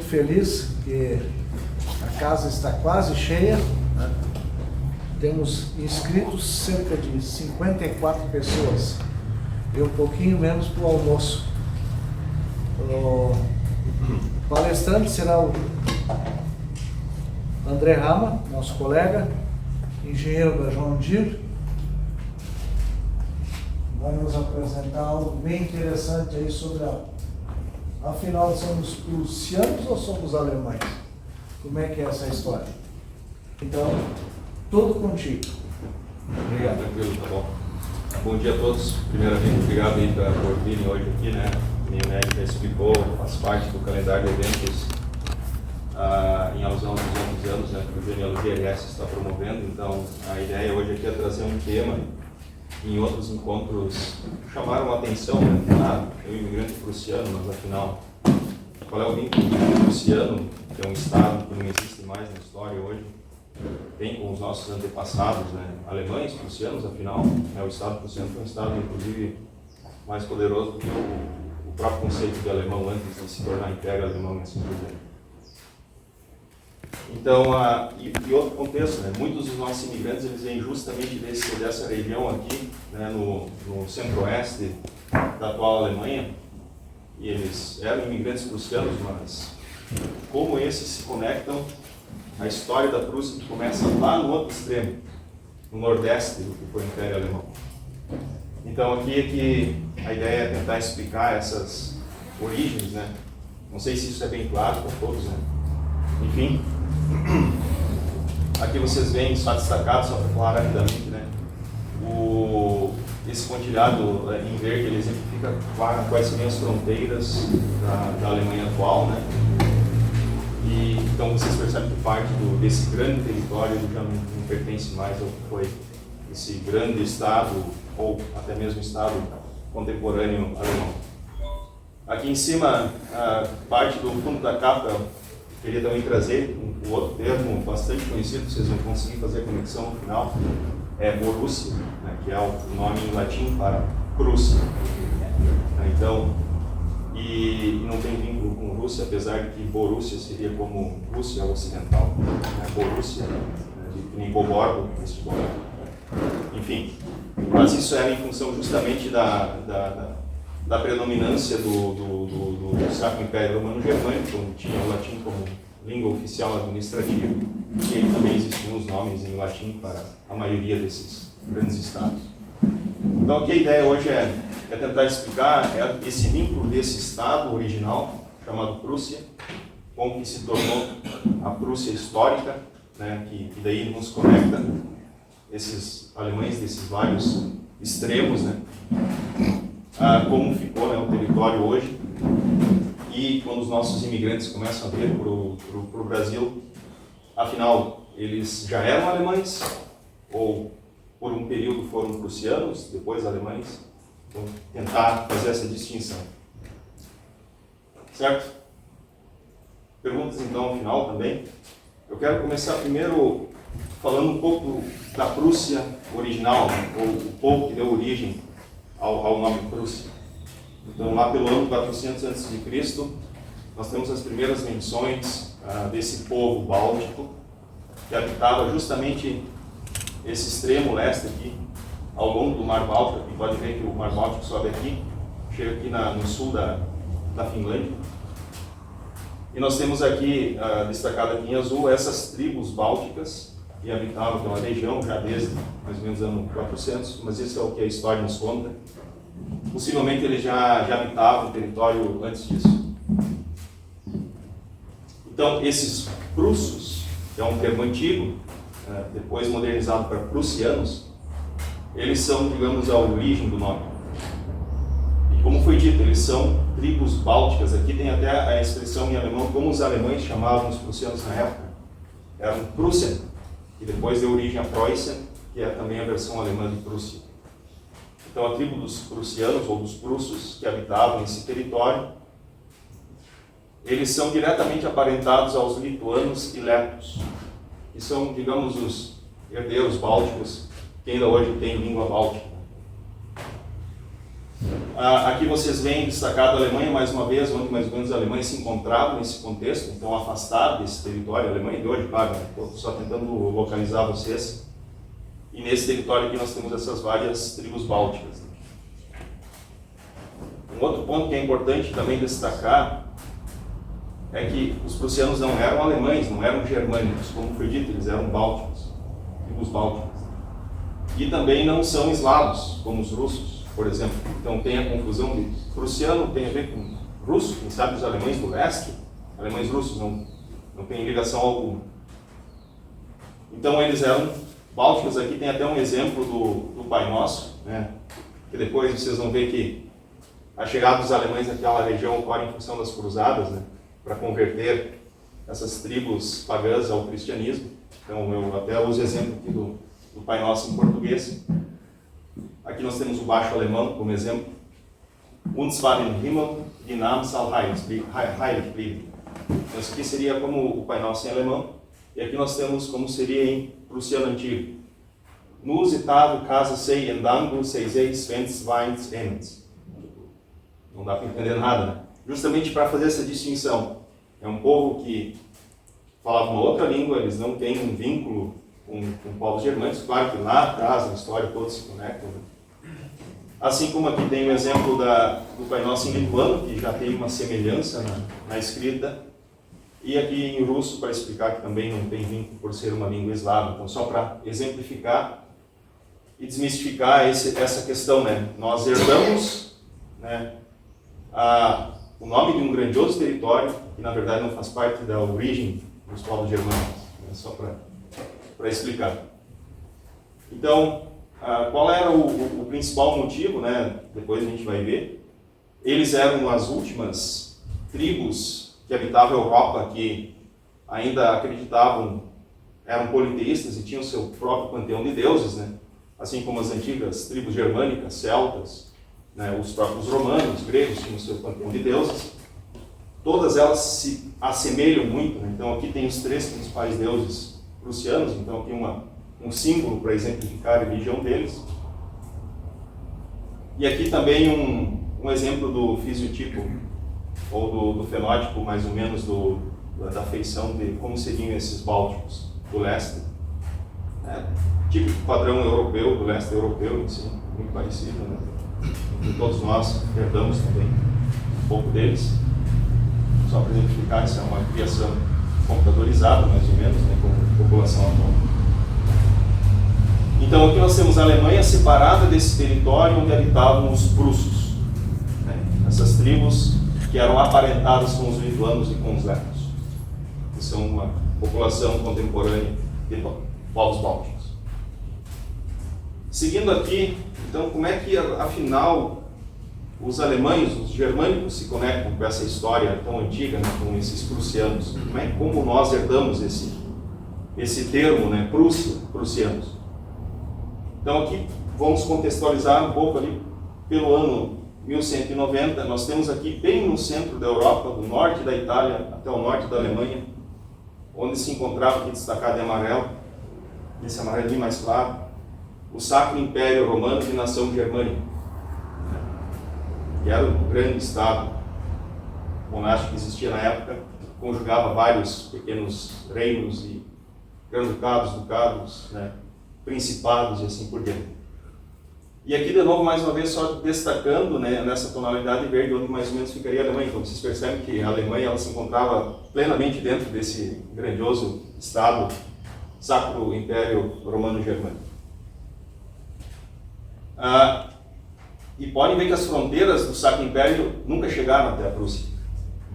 muito feliz que a casa está quase cheia, né? Temos inscritos cerca de 54 pessoas e um pouquinho menos para o almoço. O palestrante será o André Rama, nosso colega, engenheiro da João Dir. Vai nos apresentar algo bem interessante aí sobre afinal, somos prussianos ou somos alemães? Como é que é essa história? Então, tudo contigo. Obrigado. Tranquilo, tá bom. Bom dia a todos. Primeiramente, obrigado aí por virem hoje aqui, né? O INEG já explicou, faz parte do calendário de eventos em alusão aos 200 anos, né, que o genealogia GLS está promovendo. Então, a ideia hoje aqui é trazer um tema. Em outros encontros chamaram a atenção, né? Eu imigrante prussiano, mas afinal, qual é o vínculo do prussiano, que é um estado que não existe mais na história hoje, tem com os nossos antepassados, né? Alemães, prussianos, afinal, né? O estado prussiano foi um estado, inclusive, mais poderoso do que o próprio conceito de alemão antes de se tornar império alemão, assim por diante. Então, e outro contexto, né? Muitos dos nossos imigrantes eles vêm justamente dessa região aqui, né? no centro-oeste da atual Alemanha, e eles eram imigrantes prussianos, mas como esses se conectam, a história da Prússia que começa lá no outro extremo, no nordeste do que foi o Império Alemão. Então, aqui é que a ideia é tentar explicar essas origens, né? Não sei se isso é bem claro para todos, né? Enfim, aqui vocês veem, só destacado, só para falar rapidamente, né? Esse pontilhado em verde, ele exemplifica quais seriam as fronteiras da Alemanha atual, né? E, então vocês percebem que parte desse grande território já não pertence mais ao que foi esse grande estado, ou até mesmo estado contemporâneo alemão. Aqui em cima, parte do fundo da capa, eu queria também trazer um outro termo bastante conhecido, vocês vão conseguir fazer a conexão no final, é Borussia, né, que é o nome em latim para Prússia. Então, e não tem vínculo com Rússia, apesar de que Borussia seria como Rússia ocidental, né, Borussia, nem Boborgo, enfim. Mas isso era em função justamente da predominância do Sacro Império Romano Germânico, onde tinha o latim como língua oficial administrativa, e aí também existiam os nomes em latim para a maioria desses grandes estados. Então aqui a ideia hoje é tentar explicar esse vínculo desse estado original, chamado Prússia, com que se tornou a Prússia histórica, né, que daí nos conecta esses alemães desses vários extremos, né, como ficou, né, o território hoje. E quando os nossos imigrantes começam a vir para o Brasil, afinal, eles já eram alemães, ou por um período foram prussianos, depois alemães. Então, tentar fazer essa distinção. Certo? Perguntas então ao final também. Eu quero começar primeiro falando um pouco da Prússia original, ou o povo que deu origem ao nome Prússia. Então, lá pelo ano 400 a.C., nós temos as primeiras menções desse povo báltico, que habitava justamente esse extremo leste aqui, ao longo do Mar Báltico. E pode ver que o Mar Báltico sobe aqui, chega aqui no sul da Finlândia. E nós temos aqui, destacado aqui em azul, essas tribos bálticas que habitavam aquela região já desde mais ou menos ano 400, mas isso é o que a história nos conta. Possivelmente eles já habitavam o território antes disso. Então, esses prussos, que é um termo antigo, depois modernizado para prussianos, eles são, digamos, a origem do nome. E como foi dito, eles são tribos bálticas. Aqui tem até a expressão em alemão, como os alemães chamavam os prussianos na época. Eram Prussen, que depois deu origem a Preußen, que é também a versão alemã de Prússia. Então, a tribo dos prussianos, ou dos prussos, que habitavam esse território, eles são diretamente aparentados aos lituanos e letos, que são, digamos, os herdeiros bálticos, que ainda hoje tem língua báltica. Aqui vocês veem destacado a Alemanha, mais uma vez, onde mais ou menos a Alemanha se encontrava nesse contexto, então afastada desse território, a Alemanha de hoje, claro, estou só tentando localizar vocês. E nesse território aqui nós temos essas várias tribos bálticas. Um outro ponto que é importante também destacar é que os prussianos não eram alemães, não eram germânicos, como foi dito, eles eram bálticos, tribos bálticas. E também não são eslavos, como os russos, por exemplo. Então tem a confusão de prussiano tem a ver com russo, quem sabe os alemães do leste, alemães russos não tem ligação alguma. Então eles eram bálticos. Aqui tem até um exemplo do Pai Nosso, né? Que depois vocês vão ver que a chegada dos alemães naquela região ocorre em função das cruzadas, né? Para converter essas tribos pagãs ao cristianismo. Então eu até uso o exemplo aqui do Pai Nosso em português. Aqui nós temos o baixo alemão como exemplo. Uns war im Himmel, die Namen soll heilig blieben. Então isso aqui seria como o Pai Nosso em alemão. E aqui nós temos como seria em prussiano antigo. Nus etave casa sei endango seis vents weins emens. Não dá para entender nada, né? Justamente para fazer essa distinção. É um povo que falava uma outra língua, eles não têm um vínculo com povos germânicos. Claro que lá atrás, na história, todos se conectam, né? Assim como aqui tem o exemplo do Pai Nosso em lituano, que já tem uma semelhança na escrita, e aqui em russo, para explicar que também não tem vínculo por ser uma língua eslava. Então, só para exemplificar e desmistificar essa questão, né? Nós herdamos, né, o nome de um grandioso território, que na verdade não faz parte da origem dos povos germânicos, né? Só para explicar. Então, qual era o principal motivo, né? Depois a gente vai ver. Eles eram as últimas tribos que habitavam a Europa, que ainda acreditavam, eram politeístas e tinham seu próprio panteão de deuses, né? Assim como as antigas tribos germânicas, celtas, né? Os próprios romanos, os gregos tinham seu panteão de deuses. Todas elas se assemelham muito, né? Então aqui tem os três principais deuses prussianos, então aqui um símbolo para exemplificar a religião deles. E aqui também um exemplo do fisiotipo, ou do fenótipo, mais ou menos, da feição de como seriam esses bálticos do leste. Típico padrão europeu, do leste europeu, assim, muito parecido, né? E todos nós herdamos também um pouco deles. Só para exemplificar, isso é uma criação computadorizada, mais ou menos, né, com população atual. Então aqui nós temos a Alemanha separada desse território onde habitavam os prussos, né? Essas tribos que eram aparentadas com os lituanos e com os lecos, que são uma população contemporânea de povos bálticos. Seguindo aqui, então, como é que afinal os alemães, os germânicos se conectam com essa história tão antiga, né, com esses prussianos? Como nós herdamos esse termo, né, prussianos? Então aqui vamos contextualizar um pouco ali pelo ano 1190. Nós temos aqui bem no centro da Europa, do norte da Itália até o norte da Alemanha, onde se encontrava, aqui destacado em amarelo, esse amarelinho mais claro, o Sacro Império Romano de nação germânica, que era um grande estado monástico que existia na época, conjugava vários pequenos reinos e granducados, ducados, né, principados e assim por diante. E aqui de novo, mais uma vez, só destacando, né, nessa tonalidade verde, onde mais ou menos ficaria a Alemanha. Então vocês percebem que a Alemanha ela se encontrava plenamente dentro desse grandioso estado Sacro Império Romano-Germânico. E podem ver que as fronteiras do Sacro Império nunca chegaram até a Prússia.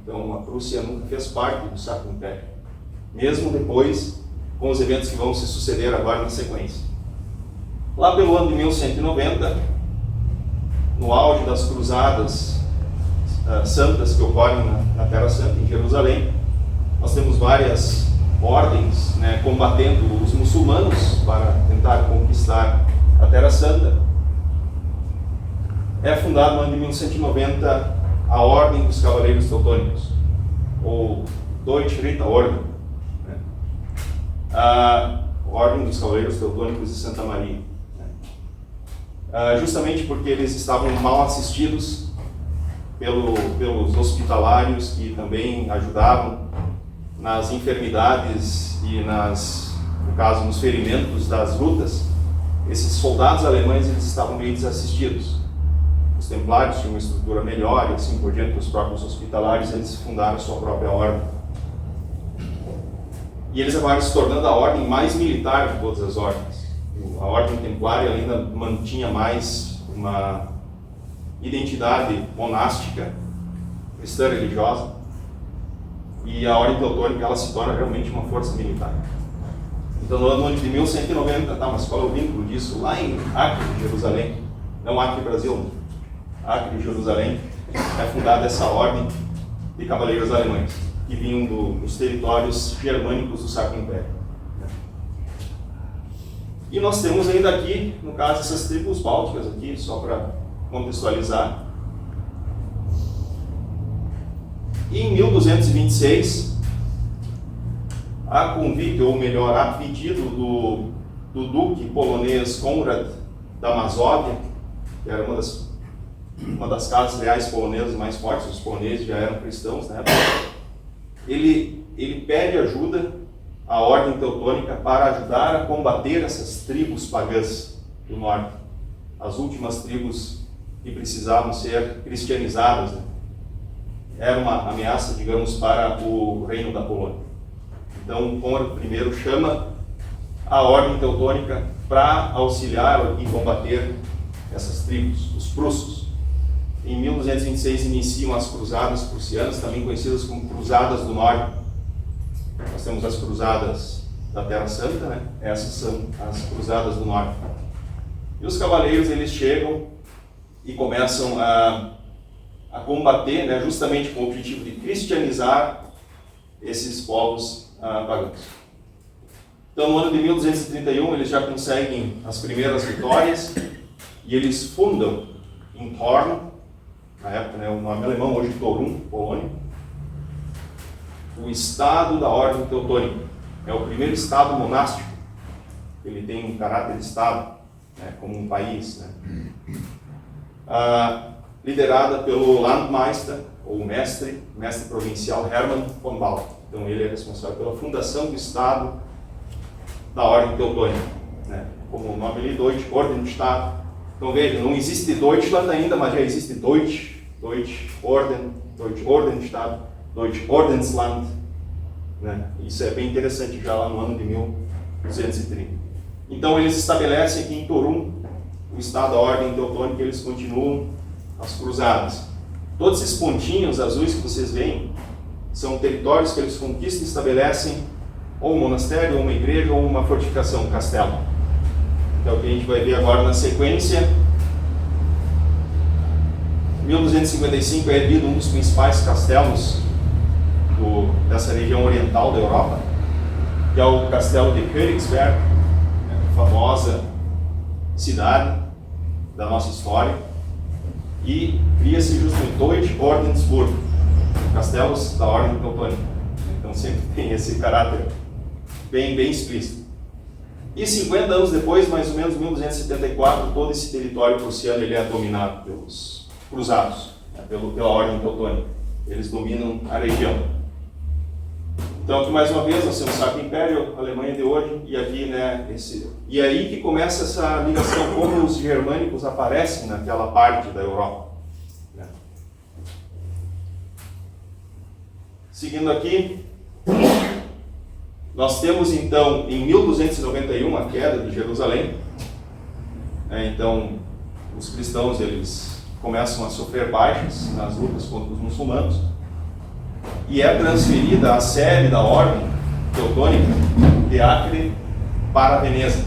Então a Prússia nunca fez parte do Sacro Império, mesmo depois com os eventos que vão se suceder agora na sequência. Lá pelo ano de 1190, no auge das cruzadas santas que ocorrem na Terra Santa, em Jerusalém, nós temos várias ordens, né, combatendo os muçulmanos para tentar conquistar a Terra Santa. É fundada no ano de 1190 a Ordem dos Cavaleiros Teutônicos, ou Deutsche Ritterorden, né? A Ordem dos Cavaleiros Teutônicos de Santa Maria, né? justamente porque eles estavam mal assistidos pelos hospitalários que também ajudavam nas enfermidades e no caso, nos ferimentos das lutas. Esses soldados alemães eles estavam meio desassistidos. Os templários tinham uma estrutura melhor e assim por diante, os próprios hospitalários eles fundaram a sua própria ordem. E eles acabaram se tornando a ordem mais militar de todas as ordens. A ordem templária ainda mantinha mais uma identidade monástica, cristã religiosa, e a ordem teutônica ela se torna realmente uma força militar. Então, no ano de 1190, mas qual é o vínculo disso? Lá em Acre, Jerusalém, não Acre, Brasil, Acre, Jerusalém, é fundada essa ordem de cavaleiros alemães, que vinham dos territórios germânicos do Sacro Império. E nós temos ainda aqui, no caso, essas tribos bálticas aqui, só para contextualizar. E em 1226, a convite, ou melhor, a pedido do duque polonês Konrad da Mazóvia, que era uma das casas reais polonesas mais fortes, os poloneses já eram cristãos, né? Ele pede ajuda à ordem teutônica para ajudar a combater essas tribos pagãs do norte, as últimas tribos que precisavam ser cristianizadas, né? Era uma ameaça, digamos, para o reino da Polônia. Então, Conrad I chama a ordem teutônica para auxiliar e combater essas tribos, os prussos. Em 1226 iniciam as cruzadas prussianas, também conhecidas como Cruzadas do Norte. Nós temos as Cruzadas da Terra Santa, né? Essas são as Cruzadas do Norte. E os cavaleiros eles chegam e começam a combater, né, justamente com o objetivo de cristianizar esses povos pagãos. Então, no ano de 1231, eles já conseguem as primeiras vitórias e eles fundam em Thorn, na época, né, o nome alemão, hoje Torum, Polônia, o Estado da Ordem Teutônica. É o primeiro Estado monástico. Ele tem um caráter de Estado, né, como um país, né? Liderada pelo Landmeister, ou mestre provincial Hermann von Bauer. Então ele é responsável pela fundação do Estado da Ordem Teutônica, né? Como o nome ali, Deutsche Ordensstaat. Então veja, não existe Deutschland ainda, mas já existe Deutsche Orden, Deutsche Ordensstaat, Deutsche Ordensland, né? Isso é bem interessante já lá no ano de 1230. Então eles estabelecem aqui em Torum o Estado da Ordem Teutônica e eles continuam as cruzadas. Todos esses pontinhos azuis que vocês veem são territórios que eles conquistam e estabelecem ou um monastério, ou uma igreja, ou uma fortificação, um castelo. Então, o que a gente vai ver agora na sequência. Em 1255 é erguido um dos principais castelos dessa região oriental da Europa, que é o castelo de Königsberg, a famosa cidade da nossa história, e cria-se justamente Deutsche Ordensburg, castelos da Ordem Teutônica. Então sempre tem esse caráter bem explícito. E 50 anos depois, mais ou menos 1274, todo esse território prussiano ele é dominado pelos cruzados, né, pela Ordem Teutônica. Eles dominam a região. Então aqui mais uma vez nós temos o Sacro Império, a Alemanha de hoje, e aqui, né, e aí que começa essa ligação, como os germânicos aparecem naquela parte da Europa, né? Seguindo aqui, nós temos então em 1291 a queda de Jerusalém. Então os cristãos eles começam a sofrer baixas nas lutas contra os muçulmanos, e é transferida a sede da Ordem Teutônica de Acre para Veneza.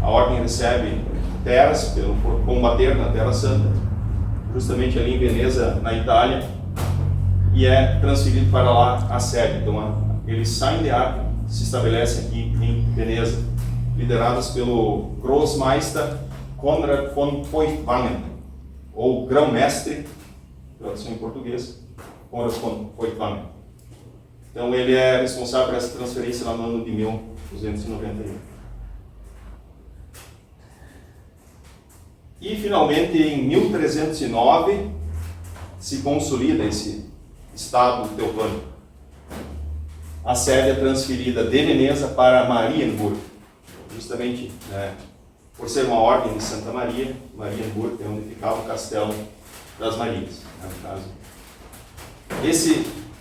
A Ordem recebe terras por combater na Terra Santa, justamente ali em Veneza, na Itália, e é transferido para lá a sede. Então eles saem de Acre, se estabelecem aqui em Veneza, liderados pelo Großmeister Konrad von Feuchtwangen, ou grão-mestre, tradução em português, Konrad von Feuchtwangen. Então ele é responsável por essa transferência lá no ano de 1291. E, finalmente, em 1309, se consolida esse Estado teutônico. A sede é transferida de Veneza para Marienburg, justamente por ser uma ordem de Santa Maria. Marienburg é onde ficava o Castelo das Marias, no caso.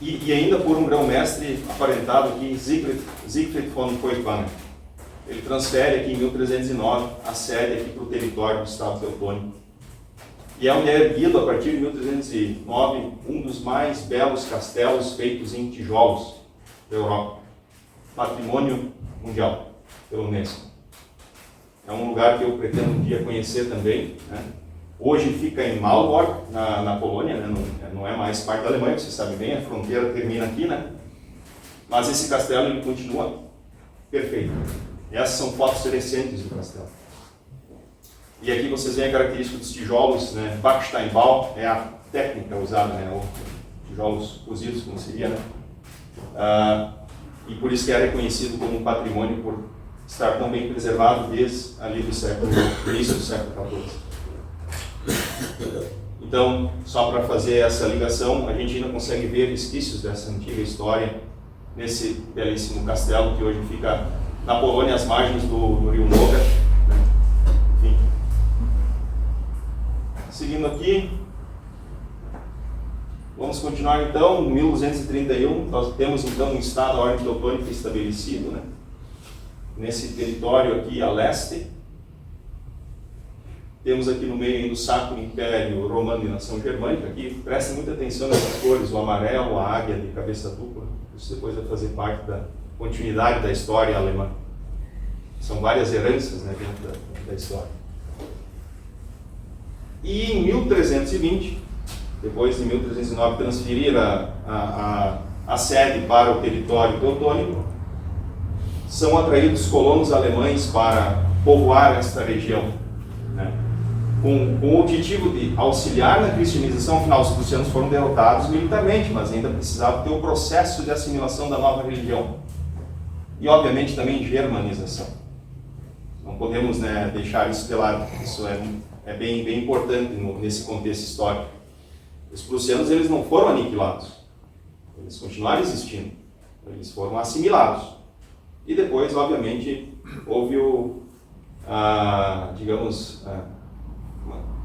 E ainda por um grão-mestre aparentado aqui, Siegfried von Feuchtwanger. Ele transfere aqui em 1309 a sede aqui para o território do Estado teutônico. E é onde é erguido, a partir de 1309, um dos mais belos castelos feitos em tijolos da Europa. Patrimônio mundial, pelo Unesco. É um lugar que eu pretendo um dia conhecer também, né? Hoje fica em Malbork, na Polônia, né? Não é mais parte da Alemanha, você sabe bem, a fronteira termina aqui, né? Mas esse castelo ele continua perfeito. Essas são fotos recentes do castelo. E aqui vocês veem a característica dos tijolos, né? Backsteinbau é a técnica usada, né? Ou tijolos cozidos, como seria, né? E por isso que é reconhecido como um patrimônio por estar tão bem preservado desde ali do início do século XIV. Então, só para fazer essa ligação, a gente ainda consegue ver resquícios dessa antiga história nesse belíssimo castelo que hoje fica na Polônia, às margens do rio Noga. Enfim. Seguindo aqui, vamos continuar então. Em 1231, nós temos então um Estado, a Ordem Teutônica estabelecido, né? Nesse território aqui a leste. Temos aqui no meio ainda o Sacro Império Romano e Nação Germânica. Aqui prestem muita atenção nessas cores, o amarelo, a águia de cabeça dupla. Isso depois vai fazer parte da continuidade da história alemã. São várias heranças, né, dentro da história. E em 1320, depois de 1309, transferir a sede para o território teutônico, são atraídos colonos alemães para povoar esta região, né? Com o objetivo de auxiliar na cristianização. Afinal, os prussianos foram derrotados militarmente, mas ainda precisavam ter o processo de assimilação da nova religião. E, obviamente, também germanização. Não podemos, né, deixar isso de lado. Isso é bem importante nesse contexto histórico. Os prussianos eles não foram aniquilados. Eles continuaram existindo. Eles foram assimilados. E depois, obviamente, houve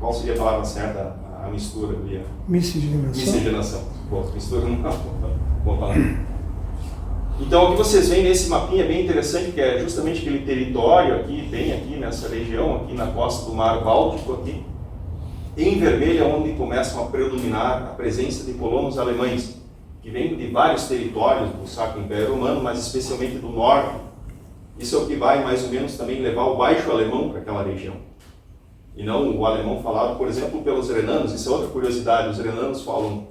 qual seria a palavra certa? A mistura ali. Miscigenação. Mistura não vou falar. Então, o que vocês veem nesse mapinha é bem interessante, que é justamente aquele território aqui, bem aqui nessa região, aqui na costa do Mar Báltico, aqui. Em vermelho é onde começam a predominar a presença de colonos alemães, que vêm de vários territórios do Sacro Império Romano, mas especialmente do norte. Isso é o que vai, mais ou menos, também levar o baixo alemão para aquela região. E não o alemão falado, por exemplo, pelos renanos. Isso é outra curiosidade. Os renanos falam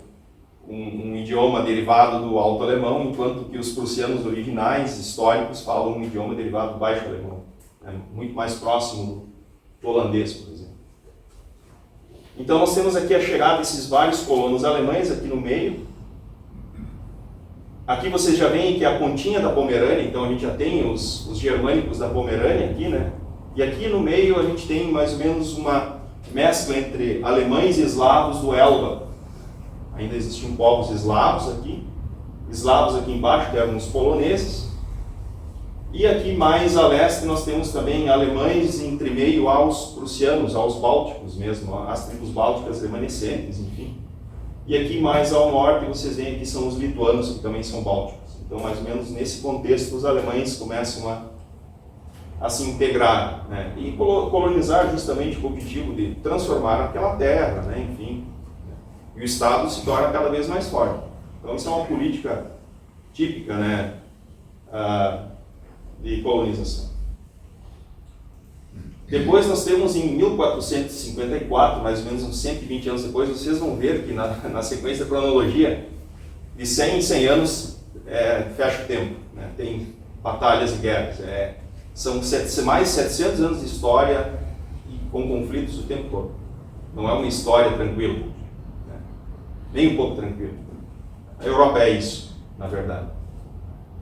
um idioma derivado do alto alemão, enquanto que os prussianos originais, históricos, falam um idioma derivado do baixo alemão. É muito mais próximo do holandês, por exemplo. Então nós temos aqui a chegada desses vários colonos alemães aqui no meio. Aqui vocês já veem que é a pontinha da Pomerânia, então a gente já tem os germânicos da Pomerânia aqui, né? E aqui no meio a gente tem mais ou menos uma mescla entre alemães e eslavos do Elba. Ainda existiam povos eslavos aqui embaixo, que eram os poloneses. E aqui mais a leste nós temos também alemães entre meio aos prussianos, aos bálticos mesmo, as tribos bálticas remanescentes, enfim. E aqui mais ao norte vocês veem que são os lituanos, que também são bálticos. Então, mais ou menos nesse contexto, os alemães começam a se integrar, né? E colonizar justamente com o objetivo de transformar aquela terra, né? Enfim. E o Estado se torna cada vez mais forte. Então, isso é uma política típica, né, de colonização. Depois nós temos em 1454, mais ou menos uns 120 anos depois, vocês vão ver que na sequência da cronologia, de 100 em 100 anos, fecha o tempo, né? Tem batalhas e guerras. São mais de 700 anos de história e com conflitos o tempo todo. Não é uma história tranquila, né? Nem um pouco tranquila. A Europa é isso, na verdade.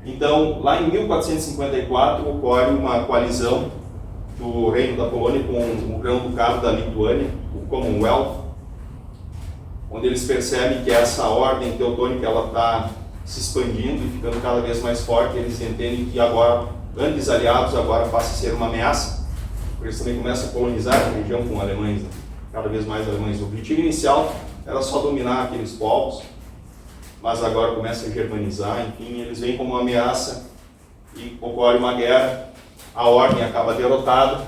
Então, lá em 1454, ocorre uma coalizão do Reino da Polônia com o Grão-Ducado da Lituânia, o Commonwealth, onde eles percebem que essa ordem teutônica ela está se expandindo e ficando cada vez mais forte. Eles entendem que agora, grandes aliados, agora passa a ser uma ameaça, porque eles também começam a colonizar a região com alemães, né? Cada vez mais alemães. O objetivo inicial era só dominar aqueles povos, mas agora começa a germanizar. Enfim, eles vêm como uma ameaça e ocorre uma guerra. A ordem acaba derrotada,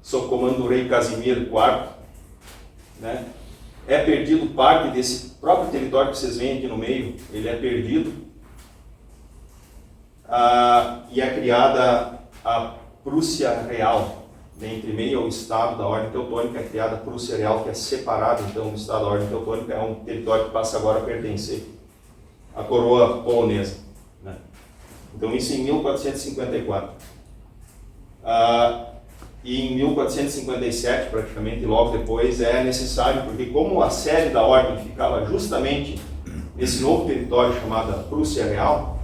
sob o comando do rei Casimiro IV, né? É perdido parte desse próprio território que vocês veem aqui no meio, ele é perdido, e é criada a Prússia Real, né? Entre meio ao Estado da Ordem Teutônica é criada a Prússia Real, que é separada então do Estado da Ordem Teutônica, é um território que passa agora a pertencer à coroa polonesa, né? Então isso em 1454. E em 1457, praticamente logo depois, é necessário, porque como a sede da ordem ficava justamente nesse novo território chamado Prússia Real,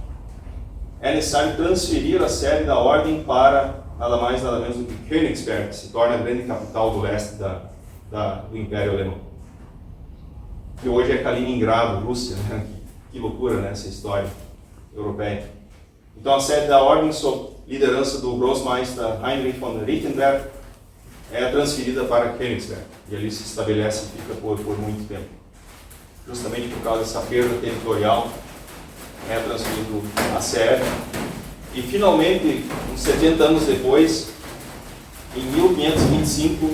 é necessário transferir a sede da ordem para nada mais nada menos do que Königsberg, que se torna a grande capital do leste do Império Alemão, que hoje é Kaliningrado, Rússia, né? Que loucura, né, essa história europeia. Então a sede da ordem, sob liderança do Grossmeister Heinrich von Rittenberg, é transferida para Königsberg, e ali se estabelece e fica por muito tempo. Justamente por causa dessa perda territorial, é transferido a sede, e finalmente, uns 70 anos depois, em 1525,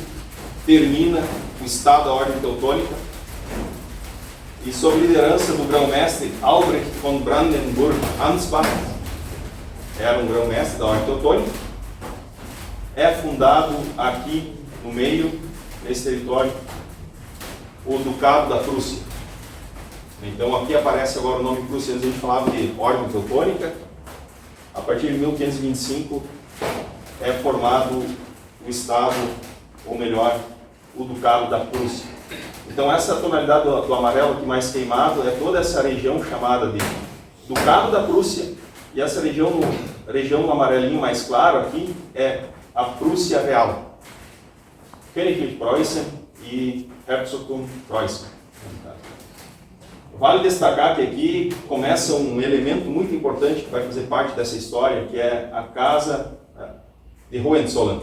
termina o Estado da Ordem Teutônica, e sob liderança do grão-mestre Albrecht von Brandenburg-Ansbach, era um grão-mestre da Ordem Teutônica, é fundado aqui no meio, nesse território, o Ducado da Prússia. Então aqui aparece agora o nome Prússia. Antes a gente falava de Ordem Teutônica. A partir de 1525 é formado o Estado, ou melhor, o Ducado da Prússia. Então essa tonalidade do amarelo aqui mais queimado é toda essa região chamada de Ducado da Prússia, e essa região amarelinho mais claro aqui é a Prússia Real. Königlich Preußen e Herzogtum Preußen. Vale destacar que aqui começa um elemento muito importante que vai fazer parte dessa história, que é a Casa de Hohenzollern.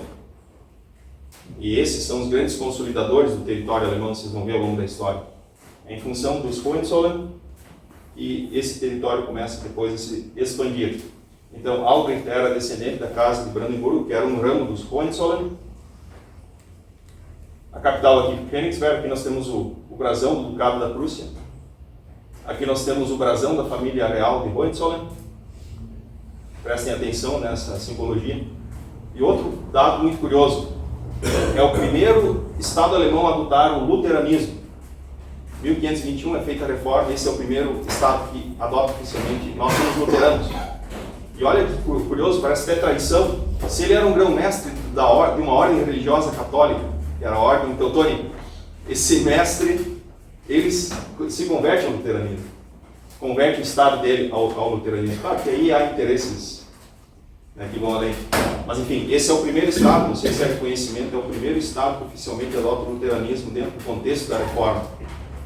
E esses são os grandes consolidadores do território alemão, vocês vão ver ao longo da história. Em função dos Hohenzollern, e esse território começa depois a se expandir. Então, Albrecht era descendente da Casa de Brandenburgo, que era um ramo dos Hohenzollern. A capital aqui, Königsberg. Aqui nós temos o brasão do Ducado da Prússia. Aqui nós temos o brasão da família real de Hohenzollern. Prestem atenção nessa simbologia. E outro dado muito curioso, é o primeiro Estado alemão a adotar o luteranismo. 1521 é feita a reforma, esse é o primeiro Estado que adota oficialmente, nós somos luteranos. E olha que curioso, parece até traição, se ele era um grão-mestre de uma ordem religiosa católica, que era a ordem teutônica, esse mestre, ele se converte ao luteranismo, converte o Estado dele ao luteranismo. Claro que aí há interesses, né, que vão além. Mas enfim, esse é o primeiro Estado, não sei se é reconhecimento, é o primeiro Estado que oficialmente adota o luteranismo dentro do contexto da reforma.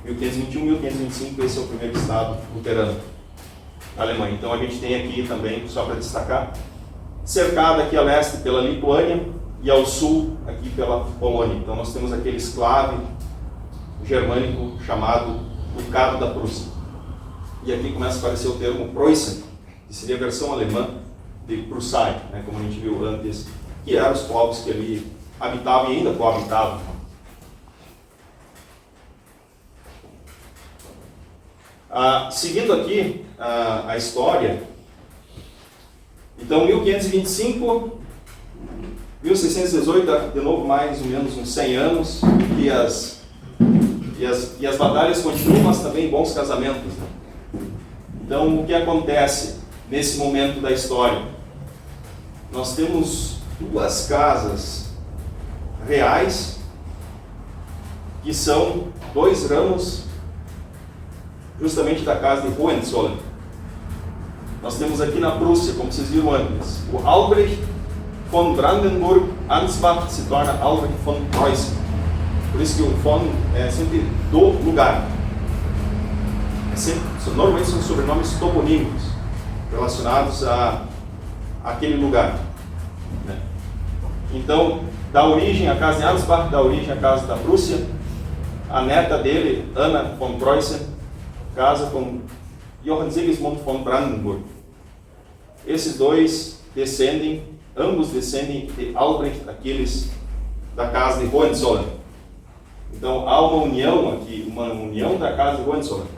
1521, 1525, esse é o primeiro Estado luterano da Alemanha. Então a gente tem aqui também, só para destacar, cercado aqui a leste pela Lituânia e ao sul aqui pela Polônia. Então nós temos aquele esclave germânico chamado Ducado da Prússia. E aqui começa a aparecer o termo Preußen, que seria a versão alemã de Prussai, né, como a gente viu antes, que eram os povos que ali habitavam e ainda coabitavam. Seguindo aqui a história, então 1525, 1618, de novo mais ou menos uns 100 anos, e as batalhas continuam, mas também bons casamentos, né? Então o que acontece nesse momento da história? Nós temos duas casas reais, que são dois ramos justamente da casa de Hohenzollern. Nós temos aqui na Prússia, como vocês viram antes, o Albrecht von Brandenburg, Ansbach se torna Albrecht von Preußen. Por isso que o von é sempre do lugar. Normalmente são sobrenomes toponímicos relacionados àquele lugar, né? Então, dá origem à casa de Ansbach, dá origem à casa da Prússia. A neta dele, Anna von Preußen, casa com Johann Sigismund von Brandenburg. Esses dois ambos descendem de Albrecht, aqueles da casa de Hohenzollern. Então, há uma união aqui, uma união da casa de Hohenzollern.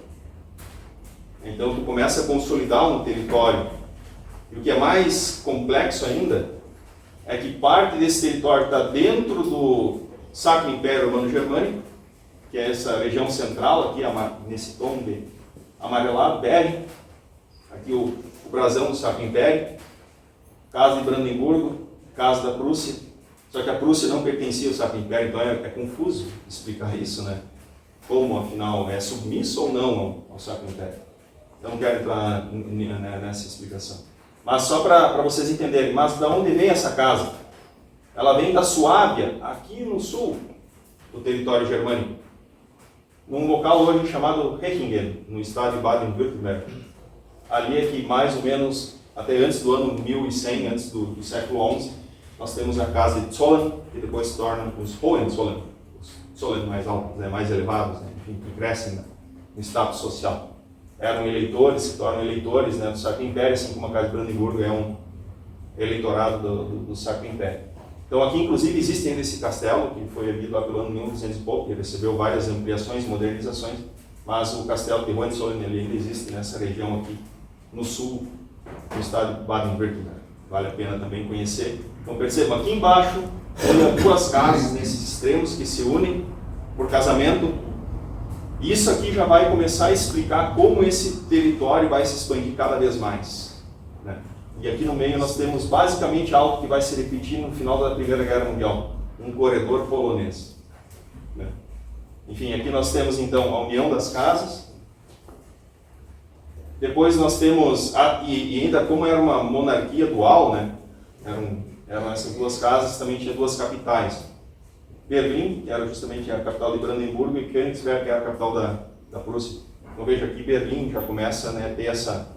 Então, tu começa a consolidar um território. E o que é mais complexo ainda é que parte desse território está dentro do Sacro Império Romano-Germânico, que é essa região central aqui, nesse tom de amarelado, bege. Aqui o brasão do Sacro Império, casa de Brandemburgo, casa da Prússia. Só que a Prússia não pertencia ao Sacro Império, então é confuso explicar isso, né? Como, afinal, é submisso ou não ao Sacro Império. Então não quero entrar nessa explicação. Mas só para vocês entenderem, mas de onde vem essa casa? Ela vem da Suábia, aqui no sul do território germânico, num local hoje chamado Hechingen, no estado de Baden-Württemberg. Ali é que mais ou menos, até antes do ano 1100, antes do século XI, nós temos a casa de Zollern, que depois se tornam os Hohenzollern, os Zollern mais altos, mais elevados, enfim, que crescem no status social. Eram eleitores, se tornam eleitores, do Sacro Império, assim como a casa de Brandenburgo é um eleitorado do Sacro Império. Então aqui inclusive existe ainda esse castelo, que foi erguido lá pelo ano 1200 e pouco, que recebeu várias ampliações e modernizações, mas o castelo de Hohenzollern ele ainda existe nessa região aqui, no sul do estado de Baden-Württemberg. Vale a pena também conhecer. Então percebam, aqui embaixo tem duas casas nesses extremos que se unem por casamento. Isso aqui já vai começar a explicar como esse território vai se expandir cada vez mais, né? E aqui no meio nós temos basicamente algo que vai se repetir no final da Primeira Guerra Mundial, um corredor polonês, né? Enfim, aqui nós temos então a união das casas. Depois nós temos, e ainda como era uma monarquia dual, né? Eram essas duas casas, também tinha duas capitais. Berlim, que era justamente a capital de Brandemburgo, e Königsberg, que era a capital da Prússia. Então veja aqui, Berlim já começa a ter essa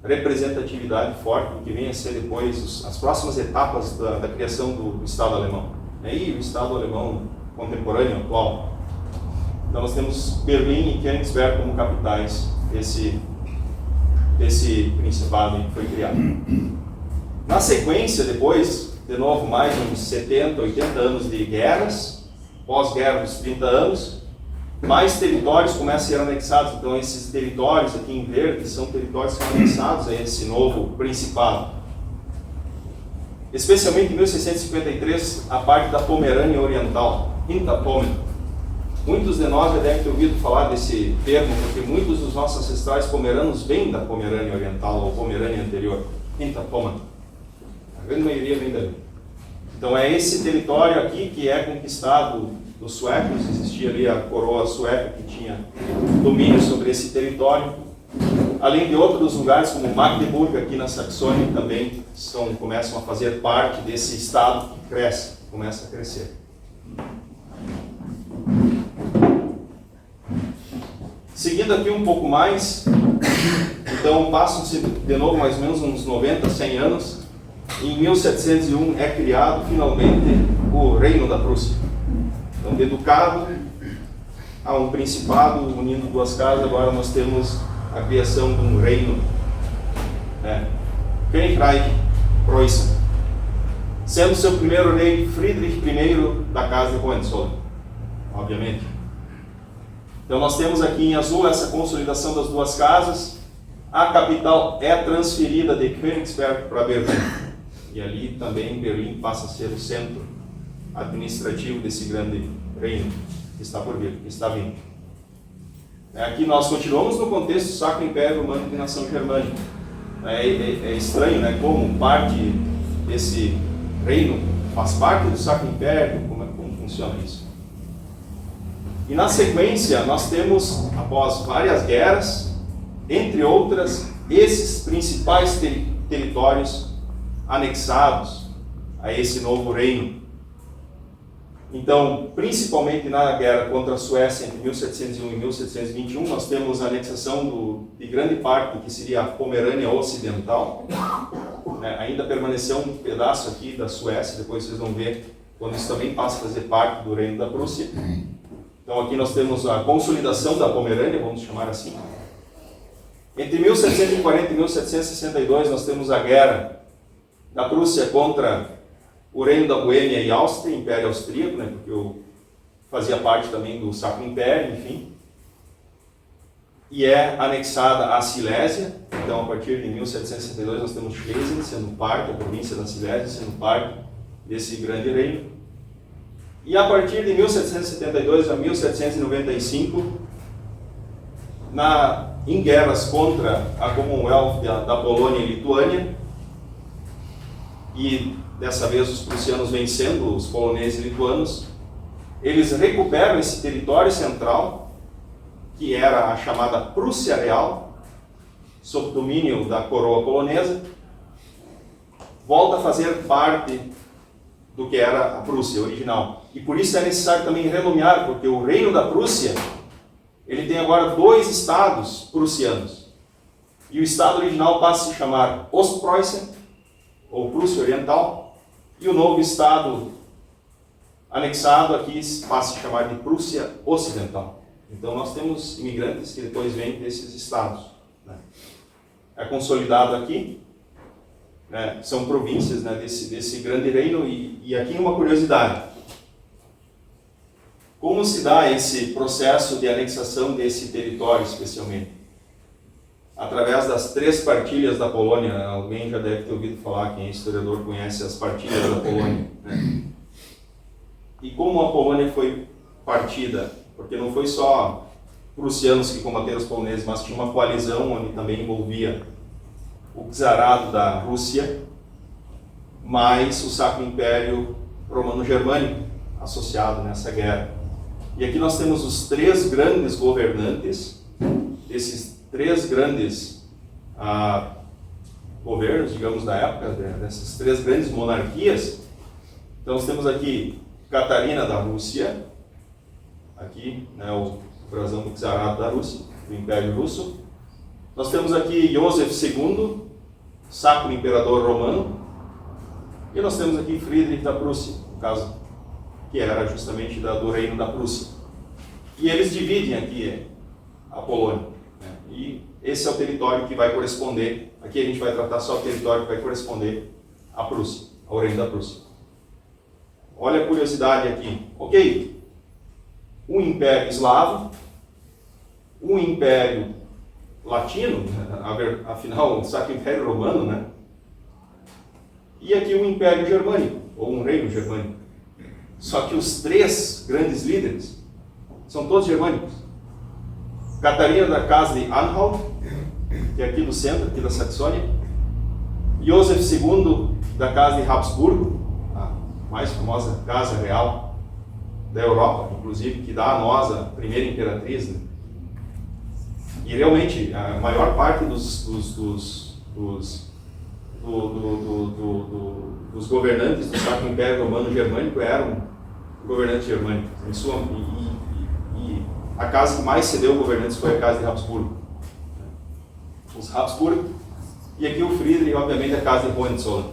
representatividade forte, que vem a ser depois as próximas etapas da criação do Estado alemão. E o Estado alemão contemporâneo, atual. Então nós temos Berlim e Königsberg como capitais desse principado que foi criado. Na sequência, depois, de novo, mais uns 70, 80 anos de guerras, pós-guerra dos 30 anos, mais territórios começam a ser anexados. Então esses territórios aqui em verde são territórios que são anexados a esse novo principado. Especialmente em 1653, a parte da Pomerânia Oriental, Hinterpommern. Muitos de nós já devem ter ouvido falar desse termo, porque muitos dos nossos ancestrais pomeranos vêm da Pomerânia Oriental ou Pomerânia anterior, Hinterpommern. A grande maioria vem dali. Então é esse território aqui que é conquistado dos suecos. Existia ali a coroa sueca que tinha domínio sobre esse território, além de outros lugares como Magdeburgo aqui na Saxônia, que também começam a fazer parte desse estado que cresce, começa a crescer. Seguindo aqui um pouco mais, então passam-se de novo mais ou menos uns 90, 100 anos. Em 1701 é criado finalmente o Reino da Prússia. Então, educado a um principado unindo duas casas, agora nós temos a criação de um reino, Königreich Preußen, sendo seu primeiro rei Friedrich I da casa de Hohenzollern, obviamente. Então nós temos aqui em azul essa consolidação das duas casas. A capital é transferida de Königsberg para Berlim. E ali também Berlim passa a ser o centro administrativo desse grande reino que está por vir, que está vindo. Aqui nós continuamos no contexto do Sacro Império Romano de nação germânica. É estranho, né? Como parte desse reino faz parte do Sacro Império, como funciona isso. E na sequência nós temos, após várias guerras, entre outras, esses principais territórios anexados a esse novo reino. Então, principalmente na guerra contra a Suécia entre 1701 e 1721, nós temos a anexação de grande parte que seria a Pomerânia Ocidental. Ainda permaneceu um pedaço aqui da Suécia, depois vocês vão ver quando isso também passa a fazer parte do reino da Prússia. Então aqui nós temos a consolidação da Pomerânia, vamos chamar assim. Entre 1740 e 1762 nós temos a guerra da Prússia contra o reino da Boêmia e Áustria, Império Austríaco, porque eu fazia parte também do Sacro Império, enfim. E é anexada a Silésia. Então, a partir de 1762 nós temos Schlesien sendo parte, a província da Silésia sendo parte desse grande reino. E a partir de 1772 a 1795, em guerras contra a Commonwealth da Polônia e Lituânia, e dessa vez os prussianos vencendo os poloneses e lituanos, eles recuperam esse território central, que era a chamada Prússia Real, sob domínio da coroa polonesa, volta a fazer parte do que era a Prússia original. E por isso é necessário também renomear, porque o reino da Prússia, ele tem agora 2 estados prussianos. E o estado original passa a se chamar Ostpreußen, ou Prússia Oriental, e o novo estado anexado aqui passa a se chamar de Prússia Ocidental. Então nós temos imigrantes que depois vêm desses estados. É consolidado aqui, são províncias desse grande reino, e aqui uma curiosidade. Como se dá esse processo de anexação desse território especialmente? Através das 3 partilhas da Polônia. Alguém já deve ter ouvido falar, quem é historiador conhece as partilhas da Polônia. E como a Polônia foi partida? Porque não foi só prussianos que combateram os poloneses, mas tinha uma coalizão onde também envolvia o czarado da Rússia, mais o Sacro Império Romano-Germânico associado nessa guerra. E aqui nós temos os 3 grandes governantes, desses 3 grandes governos, digamos, da época, dessas 3 grandes monarquias. Então nós temos aqui Catarina da Rússia, aqui, o brasão do czarado da Rússia, do Império Russo. Nós temos aqui Joseph II, Sacro Imperador Romano, e nós temos aqui Friedrich da Prússia, no caso, que era justamente do reino da Prússia. E eles dividem aqui a Polônia, e esse é o território que vai corresponder, aqui a gente vai tratar só o território que vai corresponder à Prússia, ao reino da Prússia. Olha a curiosidade aqui, ok? Um império eslavo, um império latino, afinal, o Sacro Império Romano, e aqui um império germânico, ou um reino germânico. Só que os 3 grandes líderes são todos germânicos. Catarina da casa de Anhalt, que é aqui do centro, aqui da Saxônia. Joseph II da casa de Habsburgo, a mais famosa casa real da Europa, inclusive, que dá a nós a primeira imperatriz. E realmente, a maior parte dos governantes do Sacro Império Romano Germânico eram governantes germânicos. E a casa que mais cedeu governantes foi a casa de Habsburgo. Os Habsburgo, e aqui o Friedrich, obviamente, a casa de Hohenzollern.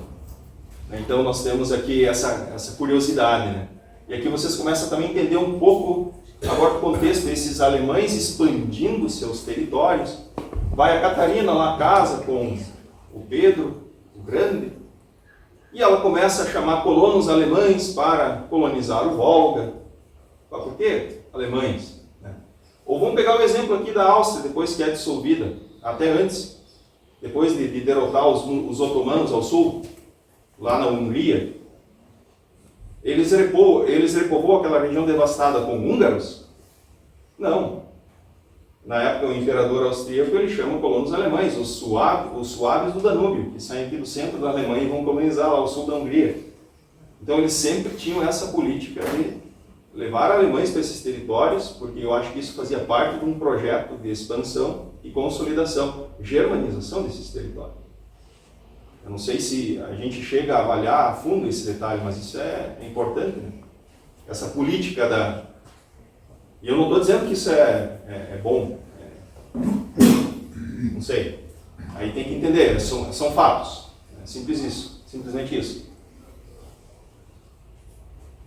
Então nós temos aqui essa curiosidade. E aqui vocês começam também a entender um pouco agora o contexto desses alemães expandindo seus territórios. Vai a Catarina lá, casa com o Pedro, o Grande, e ela começa a chamar colonos alemães para colonizar o Volga. Por quê? Alemães. Ou vamos pegar o exemplo aqui da Áustria, depois que é dissolvida, até antes, depois de derrotar os otomanos ao sul, lá na Hungria. Eles repovoam aquela região devastada com húngaros? Não. Na época, o imperador austríaco, ele chama colonos alemães, os suaves do Danúbio, que saem aqui do centro da Alemanha e vão colonizar lá o sul da Hungria. Então, eles sempre tinham essa política de levar alemães para esses territórios, porque eu acho que isso fazia parte de um projeto de expansão e consolidação, germanização desses territórios. Eu não sei se a gente chega a avaliar a fundo esse detalhe, mas isso é importante, né? Essa política da... E eu não estou dizendo que isso é bom, não sei. Aí tem que entender, são fatos. É simples isso, simplesmente isso.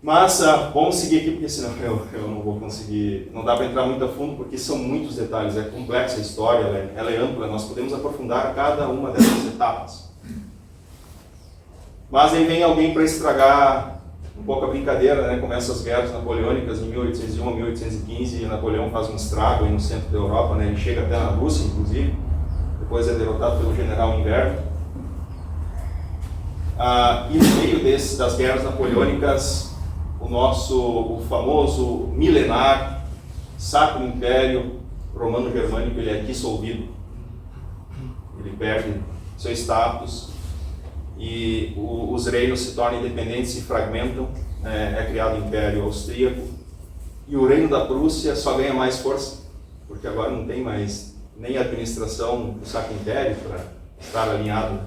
Mas vamos seguir aqui, porque senão eu não vou conseguir... Não dá para entrar muito a fundo, porque são muitos detalhes. É complexa a história, ela é ampla, nós podemos aprofundar cada uma dessas etapas. Mas aí vem alguém para estragar um pouco a brincadeira, né? Começa as guerras napoleônicas em 1801 a 1815, e Napoleão faz um estrago aí no centro da Europa, né? Ele chega até na Rússia, inclusive, depois é derrotado pelo general Inverno. E no meio das guerras napoleônicas, o famoso milenar Sacro Império Romano-Germânico, ele é dissolvido, ele perde seu status, e os reinos se tornam independentes, se fragmentam, é criado o Império Austríaco, e o reino da Prússia só ganha mais força, porque agora não tem mais nem a administração do Sacro Império para estar alinhado.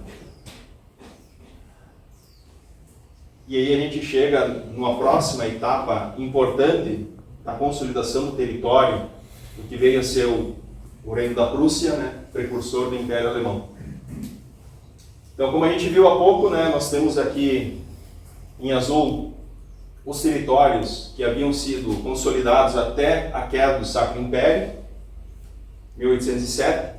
E aí a gente chega numa próxima etapa importante da consolidação do território, do que veio a ser o reino da Prússia, né, precursor do Império Alemão. Então, como a gente viu há pouco, né, nós temos aqui em azul os territórios que haviam sido consolidados até a queda do Sacro Império, 1807.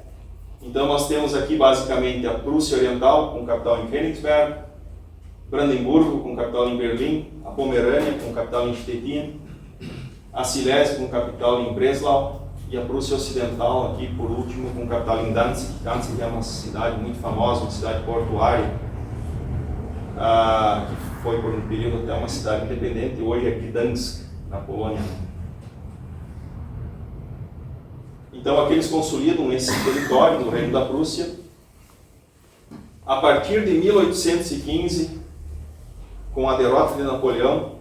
Então, nós temos aqui basicamente a Prússia Oriental, com capital em Königsberg, Brandemburgo, com capital em Berlim, a Pomerânia, com capital em Stettin, a Silésia, com capital em Breslau, e a Prússia Ocidental, aqui por último, com capital em Danzig. Danzig é uma cidade muito famosa, uma cidade portuária, que foi por um período até uma cidade independente, e hoje é Gdansk, na Polônia. Então aqui eles consolidam esse território no Reino da Prússia. A partir de 1815, com a derrota de Napoleão,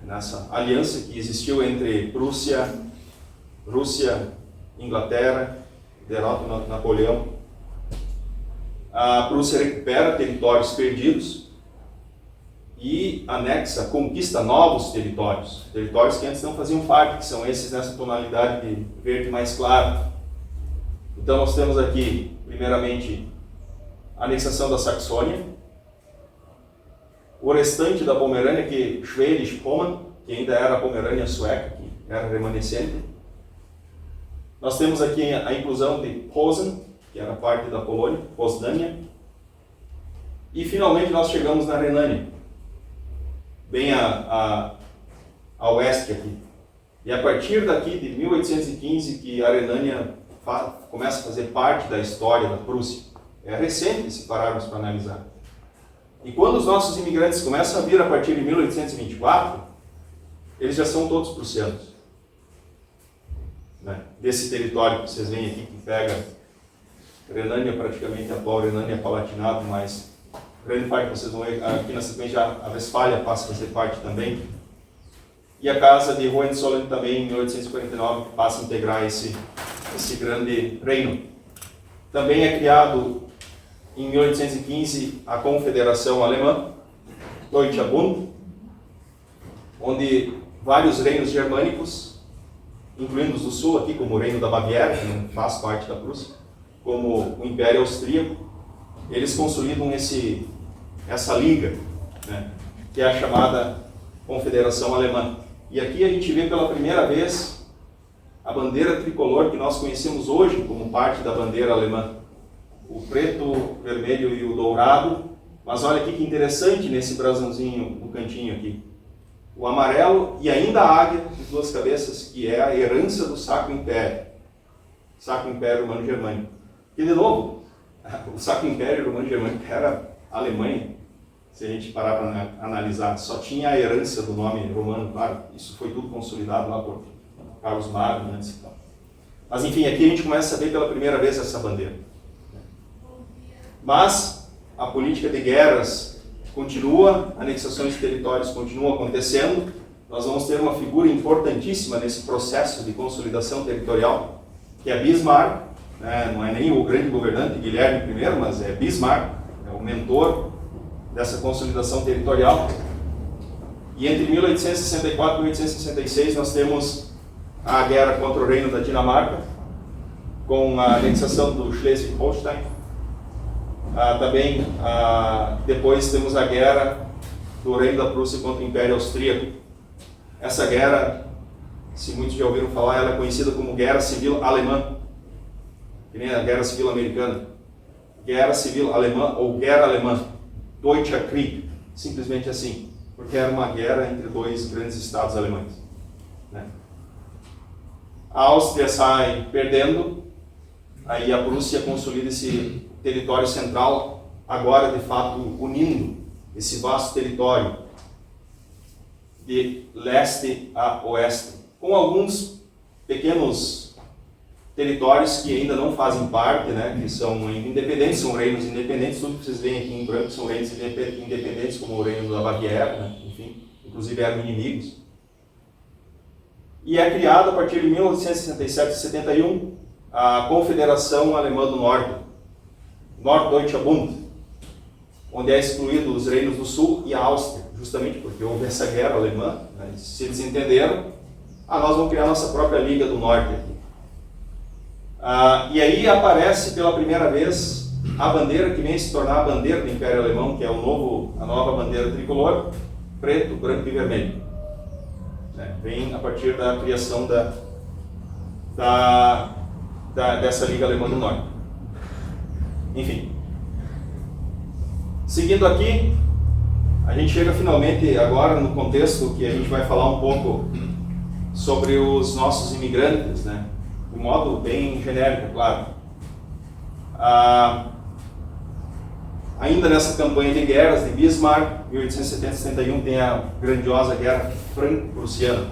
nessa aliança que existiu entre Prússia, Rússia, Inglaterra, derrota de Napoleão, a Prússia recupera territórios perdidos e anexa, conquista novos territórios, territórios que antes não faziam parte, que são esses nessa tonalidade de verde mais claro. Então nós temos aqui, primeiramente, a anexação da Saxônia, o restante da Pomerânia, que Schwedisch-Pommern, que ainda era a Pomerânia sueca, que era remanescente. Nós temos aqui a inclusão de Posen, que era parte da Polônia, Poznania. E finalmente nós chegamos na Renânia, bem a oeste aqui. E a partir daqui de 1815 que a Renânia começa a fazer parte da história da Prússia. É recente se pararmos para analisar. E quando os nossos imigrantes começam a vir a partir de 1824, eles já são todos prussianos. Né? Desse território que vocês veem aqui, que pega Renânia, praticamente a atual Renânia Palatinado, mas grande parte que vocês vão ver aqui na sequência, a Westfália passa a fazer parte também. E a casa de Hohenzollern também, em 1849, passa a integrar esse grande reino. Também é criado, em 1815, a Confederação Alemã, Deutscher Bund, onde vários reinos germânicos, incluindo os do sul aqui, como o Reino da Baviera, que não faz parte da Prússia, como o Império Austríaco, eles consolidam essa liga, né, que é a chamada Confederação Alemã. E aqui a gente vê pela primeira vez a bandeira tricolor que nós conhecemos hoje como parte da bandeira alemã. O preto, o vermelho e o dourado, mas olha aqui que interessante nesse brasãozinho no cantinho aqui. O amarelo e ainda a águia de duas cabeças, que é a herança do Sacro Império. Sacro Império Romano-Germânico. E de novo, o Sacro Império Romano-Germânico era a Alemanha, se a gente parar para analisar. Só tinha a herança do nome romano, claro, isso foi tudo consolidado lá por Carlos Magno antes e tal. Mas enfim, aqui a gente começa a ver pela primeira vez essa bandeira. Mas a política de guerras continua, anexações de territórios continuam acontecendo. Nós vamos ter uma figura importantíssima nesse processo de consolidação territorial, que é Bismarck, né? Não é nem o grande governante Guilherme I, mas é Bismarck, é o mentor dessa consolidação territorial. E entre 1864 e 1866 nós temos a guerra contra o reino da Dinamarca, com a anexação do Schleswig-Holstein. Também depois temos a guerra do reino da Prússia contra o Império Austríaco. Essa guerra, se muitos já ouviram falar, ela é conhecida como Guerra Civil Alemã, que nem a Guerra Civil Americana. Guerra Civil Alemã ou Guerra Alemã, Deutscher Krieg, simplesmente assim, porque era uma guerra entre dois grandes estados alemães, né? A Áustria sai perdendo, aí a Prússia consolida esse território central, agora de fato unindo esse vasto território de leste a oeste, com alguns pequenos territórios que ainda não fazem parte, né, que são independentes, são reinos independentes. Tudo que vocês veem aqui em branco são reinos independentes, como o reino da Baviera, né, enfim, inclusive eram inimigos. E é criada a partir de 1867 e 71 a Confederação Alemã do Norte, Norddeutscher Bund, onde é excluído os reinos do Sul e a Áustria, justamente porque houve essa guerra alemã, né, se eles entenderam, nós vamos criar nossa própria Liga do Norte aqui. E aí aparece pela primeira vez a bandeira que vem se tornar a bandeira do Império Alemão, que é a nova bandeira tricolor, preto, branco e vermelho. Vem a partir da criação dessa Liga Alemã do Norte. Enfim. Seguindo aqui, a gente chega finalmente agora no contexto que a gente vai falar um pouco sobre os nossos imigrantes, né? De modo bem genérico, claro. Ainda nessa campanha de guerras de Bismarck, 1870-71, tem a grandiosa Guerra Franco-Prussiana,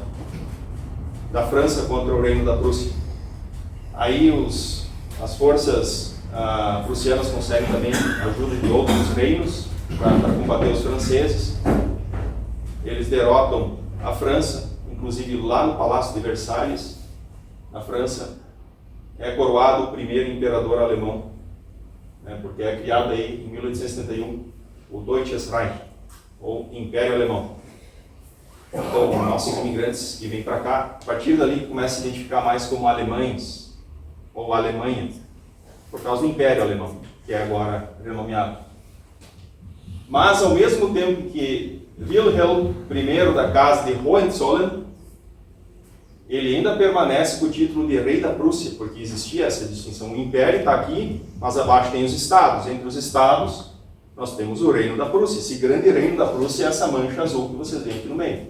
da França contra o Reino da Prússia. Aí as forças prussianas conseguem também ajuda de outros reinos para combater os franceses. Eles derrotam a França, inclusive lá no Palácio de Versalhes, na França, é coroado o primeiro imperador alemão, né, porque é criado aí em 1871 o Deutsches Reich, ou Império Alemão. Então, nossos imigrantes que vêm para cá, a partir dali começam a identificar mais como alemães, ou Alemanha, por causa do Império Alemão, que é agora renomeado. Mas, ao mesmo tempo que Wilhelm I da Casa de Hohenzollern, ele ainda permanece com o título de rei da Prússia, porque existia essa distinção. O império está aqui, mas abaixo tem os estados. Entre os estados, nós temos o reino da Prússia. Esse grande reino da Prússia é essa mancha azul que vocês veem aqui no meio.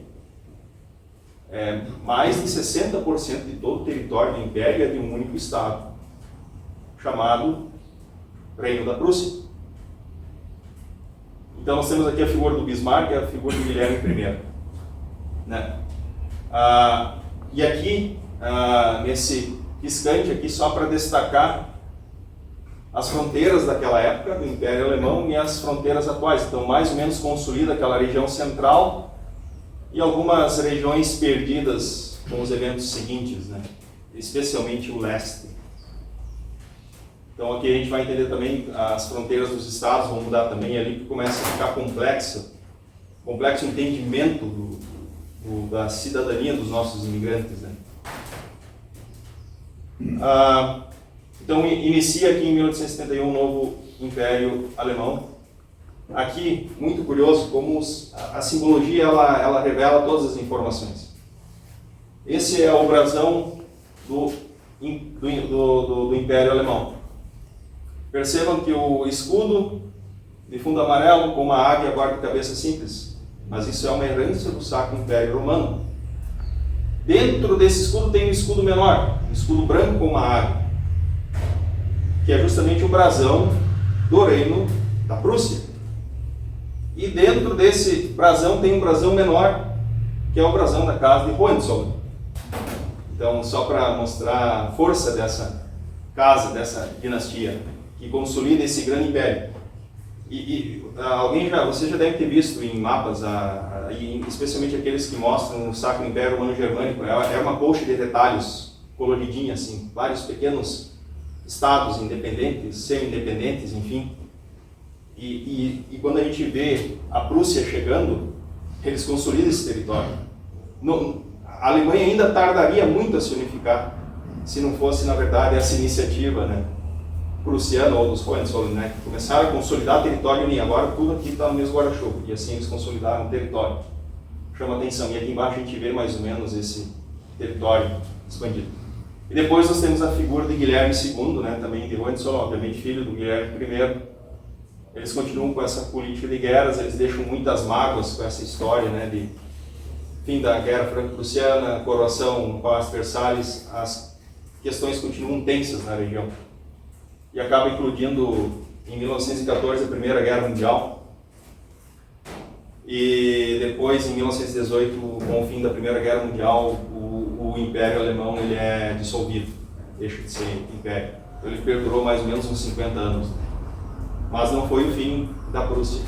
Mais de 60% de todo o território do império é de um único estado, chamado Reino da Prússia. Então nós temos aqui a figura do Bismarck e a figura de Guilherme I, né? E aqui, nesse piscante aqui, só para destacar as fronteiras daquela época do Império Alemão e as fronteiras atuais. Então, mais ou menos consolida aquela região central e algumas regiões perdidas com os eventos seguintes, né? Especialmente o leste. Então, aqui a gente vai entender também as fronteiras dos estados, vão mudar também ali, que começa a ficar complexo o entendimento da cidadania dos nossos imigrantes, né? Então inicia aqui em 1871 um novo Império Alemão. Aqui, muito curioso, como a simbologia ela revela todas as informações. Esse é o brasão do Império Alemão. Percebam que o escudo de fundo amarelo com uma águia guarda-cabeça simples, mas isso é uma herança do Sacro Império Romano. Dentro desse escudo tem um escudo menor, um escudo branco com uma águia, que é justamente o brasão do reino da Prússia. E dentro desse brasão tem um brasão menor, que é o brasão da Casa de Hohenzollern. Então, só para mostrar a força dessa casa, dessa dinastia, que consolida esse grande império. Você já deve ter visto em mapas, especialmente aqueles que mostram o Sacro Império Romano Germânico, é uma colcha de retalhos coloridinha, assim, vários pequenos estados independentes, semi-independentes, enfim. E quando a gente vê a Prússia chegando, eles consolidam esse território. A Alemanha ainda tardaria muito a se unificar, se não fosse, na verdade, essa iniciativa, né, prussiana ou dos Hohenzollern, né, que começaram a consolidar território e unir. Agora tudo aqui está no mesmo guarda-chuva, e assim eles consolidaram o território. Chama atenção. E aqui embaixo a gente vê mais ou menos esse território expandido. E depois nós temos a figura de Guilherme II, né, também de Hohenzollern, obviamente filho do Guilherme I. Eles continuam com essa política de guerras, eles deixam muitas mágoas com essa história, né, de fim da Guerra Franco-Prussiana, coroação, Palácio de Versalhes. As questões continuam tensas na região. E acaba incluindo, em 1914, a Primeira Guerra Mundial. E depois, em 1918, com o fim da Primeira Guerra Mundial, o Império Alemão ele é dissolvido, deixa de ser império. Então, ele perdurou mais ou menos uns 50 anos. Mas não foi o fim da Prússia.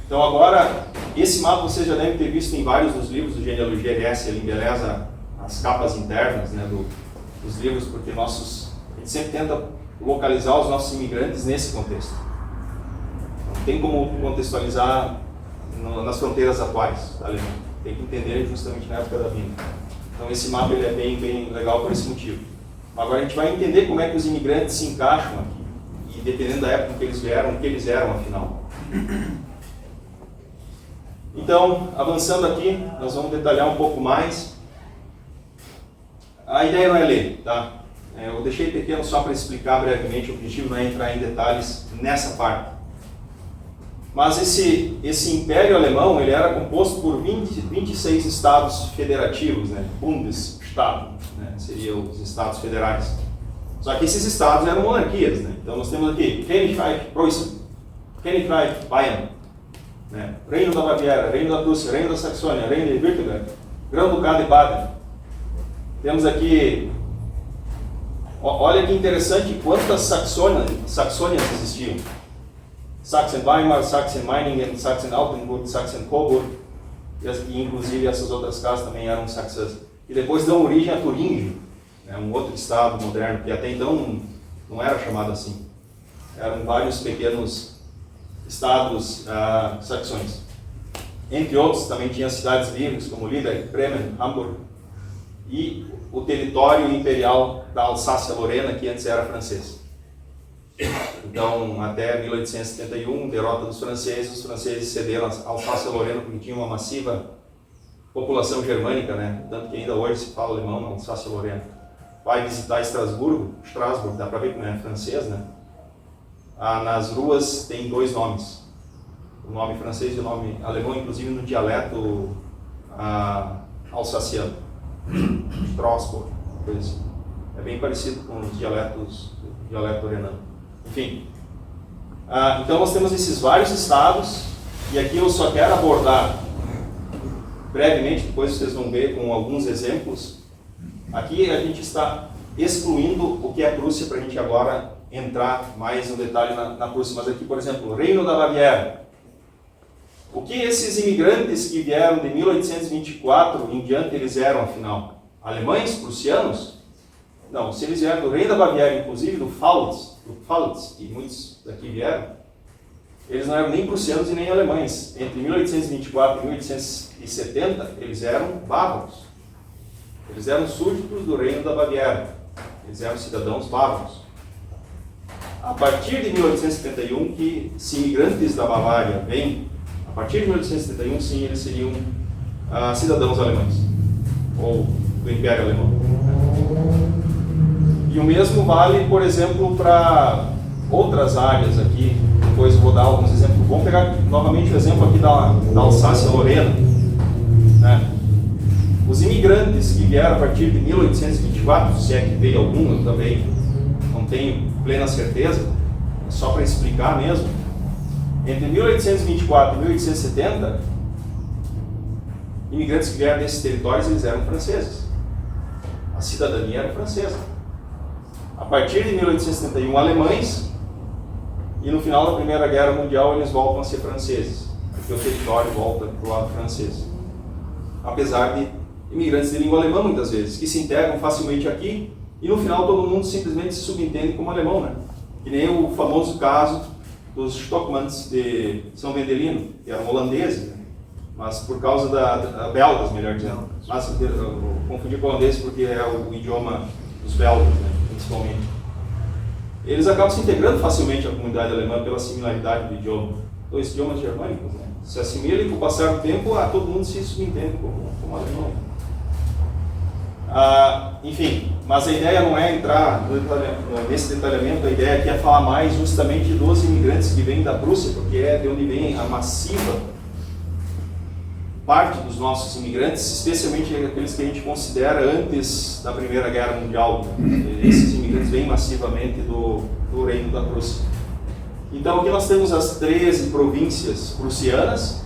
Então agora, esse mapa vocês já devem ter visto em vários dos livros do Genealogia RS, ele embeleza as capas internas, né, dos livros, porque a gente sempre tenta localizar os nossos imigrantes nesse contexto. Não tem como contextualizar nas fronteiras atuais da Alemanha. Tem que entender justamente na época da vinda. Então esse mapa ele é bem legal por esse motivo. Agora a gente vai entender como é que os imigrantes se encaixam aqui. E dependendo da época que eles vieram, o que eles eram afinal. Então, avançando aqui, nós vamos detalhar um pouco mais. A ideia não é ler, tá? Eu deixei pequeno só para explicar brevemente, o objetivo não é entrar em detalhes nessa parte. Mas esse Império Alemão, ele era composto por 26 estados federativos, né? Bundesstaat, né? Seriam os estados federais. Só que esses estados eram monarquias, né? Então nós temos aqui Königreich Preußen, Königreich Bayern, né? Reino da Baviera, Reino da Prússia, Reino da Saxônia, Reino de Württemberg, Grão-Ducado de Baden. Temos aqui, olha que interessante quantas Saxônias existiam. Sachsen-Weimar, Sachsen-Meiningen, Sachsen-Altenburg, Sachsen-Coburg, e inclusive essas outras casas também eram saxãs. E depois dão origem a Turíngio, né, um outro estado moderno, que até então não era chamado assim. Eram vários pequenos estados saxões. Entre outros, também tinha cidades livres, como Lieder, Bremen, Hamburg, e o território imperial da Alsácia-Lorena, que antes era francês. Então, até 1871, derrota dos franceses, os franceses cederam a Alsácia-Lorena porque tinha uma massiva população germânica, né? Tanto que ainda hoje se fala alemão na Alsácia-Lorena. Vai visitar Estrasburgo, dá para ver que não é francês, né? Nas ruas tem dois nomes, o nome francês e o nome alemão, inclusive no dialeto alsaciano, Strasbourg, coisa assim. É bem parecido com os dialetos do dialeto renano. Enfim, então nós temos esses vários estados, e aqui eu só quero abordar brevemente, depois vocês vão ver com alguns exemplos. Aqui a gente está excluindo o que é Prússia, para a gente agora entrar mais no detalhe na Prússia. Mas aqui, por exemplo, o Reino da Baviera. O que esses imigrantes que vieram de 1824 em diante eles eram, afinal? Alemães? Prussianos? Não, se eles vieram do Reino da Baviera, inclusive do Pfalz, que muitos daqui vieram, eles não eram nem prussianos e nem alemães. Entre 1824 e 1870, eles eram bávaros. Eles eram súditos do Reino da Baviera. Eles eram cidadãos bávaros. A partir de 1871, que se imigrantes da Bavária vêm, a partir de 1871, sim, eles seriam cidadãos alemães, ou do Império Alemão. E o mesmo vale, por exemplo, para outras áreas aqui. Depois eu vou dar alguns exemplos. Vamos pegar novamente o exemplo aqui da Alsácia-Lorena, né? Os imigrantes que vieram a partir de 1824, se é que veio algum, eu também não tenho plena certeza, é só para explicar mesmo. Entre 1824 e 1870, imigrantes que vieram desses territórios, eles eram franceses. A cidadania era francesa. A partir de 1871, alemães, e no final da Primeira Guerra Mundial eles voltam a ser franceses, porque o território volta para o lado francês. Apesar de imigrantes de língua alemã, muitas vezes, que se integram facilmente aqui, e no final todo mundo simplesmente se subentende como alemão, né? Que nem o famoso caso dos Stockmans de São Vendelino, que eram holandeses, né? Mas por causa belgas, melhor dizendo. Mas eu confundi com holandês porque é o idioma dos belgas, né? Principalmente. Eles acabam se integrando facilmente à comunidade alemã pela similaridade do idioma. Dois idiomas germânicos, né? Se assimilam e com o passar do tempo, todo mundo se subentende como alemão. Enfim, mas a ideia não é entrar nesse detalhamento, a ideia aqui é falar mais justamente dos imigrantes que vêm da Prússia, porque é de onde vem a massiva parte dos nossos imigrantes, especialmente aqueles que a gente considera antes da Primeira Guerra Mundial. Esses imigrantes vêm massivamente do Reino da Prússia. Então aqui nós temos as 13 províncias prussianas.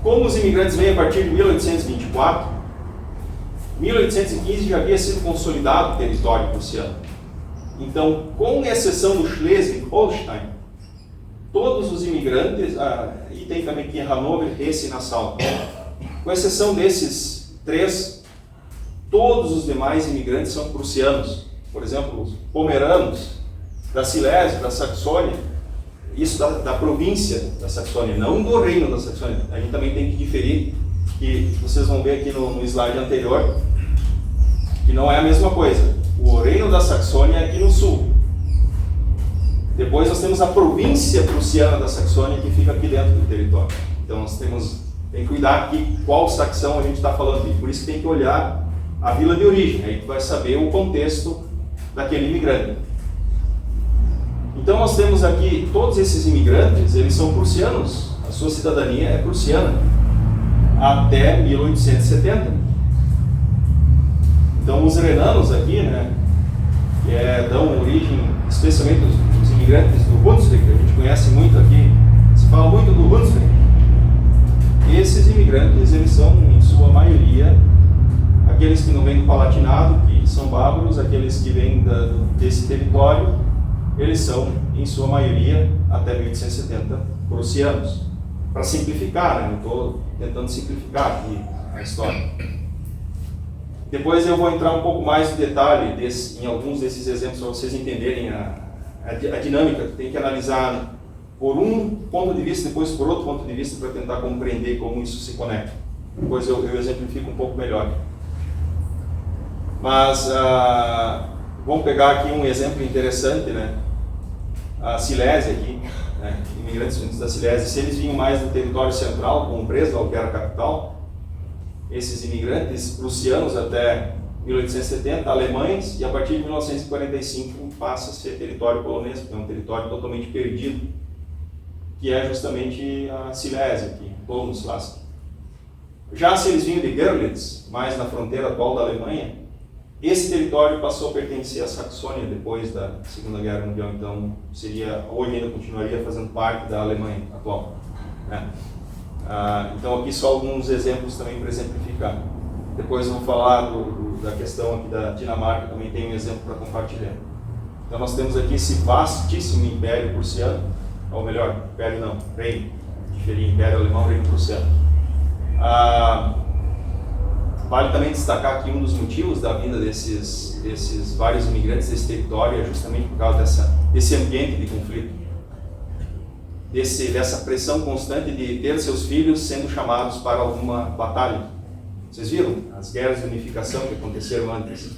Como os imigrantes vêm a partir de 1824, 1815 já havia sido consolidado o território prussiano. Então, com exceção do Schleswig-Holstein, todos os imigrantes, e tem também aqui em Hannover, Hesse-Nassau, com exceção desses 3, todos os demais imigrantes são prussianos. Por exemplo, os pomeranos, da Silésia, da Saxônia, isso da província da Saxônia, não do reino da Saxônia. A gente também tem que diferir, que vocês vão ver aqui no slide anterior, que não é a mesma coisa. O reino da Saxônia é aqui no sul. Depois nós temos a província prussiana da Saxônia, que fica aqui dentro do território. Então nós tem que cuidar aqui qual saxão a gente está falando aqui. Por isso que tem que olhar a vila de origem, aí tu vai saber o contexto daquele imigrante. Então nós temos aqui todos esses imigrantes, eles são prussianos, a sua cidadania é prussiana, até 1870. Então os renanos aqui, né, que dão origem, especialmente os imigrantes do Hunsrück, que a gente conhece muito aqui, se fala muito do Hunsrück. Esses imigrantes, eles são, em sua maioria, aqueles que não vêm do Palatinado, que são bárbaros, aqueles que vêm desse território, eles são, em sua maioria, até 1870, prussianos. Para simplificar, né? Não estou tentando simplificar aqui a história. Depois eu vou entrar um pouco mais no detalhe em alguns desses exemplos, para vocês entenderem a dinâmica. Tem que analisar por um ponto de vista, depois por outro ponto de vista, para tentar compreender como isso se conecta. Depois eu exemplifico um pouco melhor. Mas vamos pegar aqui um exemplo interessante, né? A Silésia aqui, né? Imigrantes vindos da Silésia, se eles vinham mais do território central, como Breslau, que era a capital, esses imigrantes prussianos até 1870, alemães, e a partir de 1945 passa a ser território polonês, porque é um território totalmente perdido, que é justamente a Silésia aqui, Polnuslas. Já se eles vinham de Görlitz, mais na fronteira atual da Alemanha, esse território passou a pertencer à Saxônia depois da Segunda Guerra Mundial, então hoje ainda continuaria fazendo parte da Alemanha atual, né? Então aqui só alguns exemplos também para exemplificar. Depois eu vou falar da questão aqui da Dinamarca, também tem um exemplo para compartilhar. Então nós temos aqui esse vastíssimo Império Prussiano, ou melhor, Império não, Reino, diferente, Império Alemão, Reino Prussiano. Vale também destacar aqui um dos motivos da vinda desses vários imigrantes desse território é justamente por causa desse ambiente de conflito, dessa pressão constante de ter seus filhos sendo chamados para alguma batalha. Vocês viram as guerras de unificação que aconteceram antes?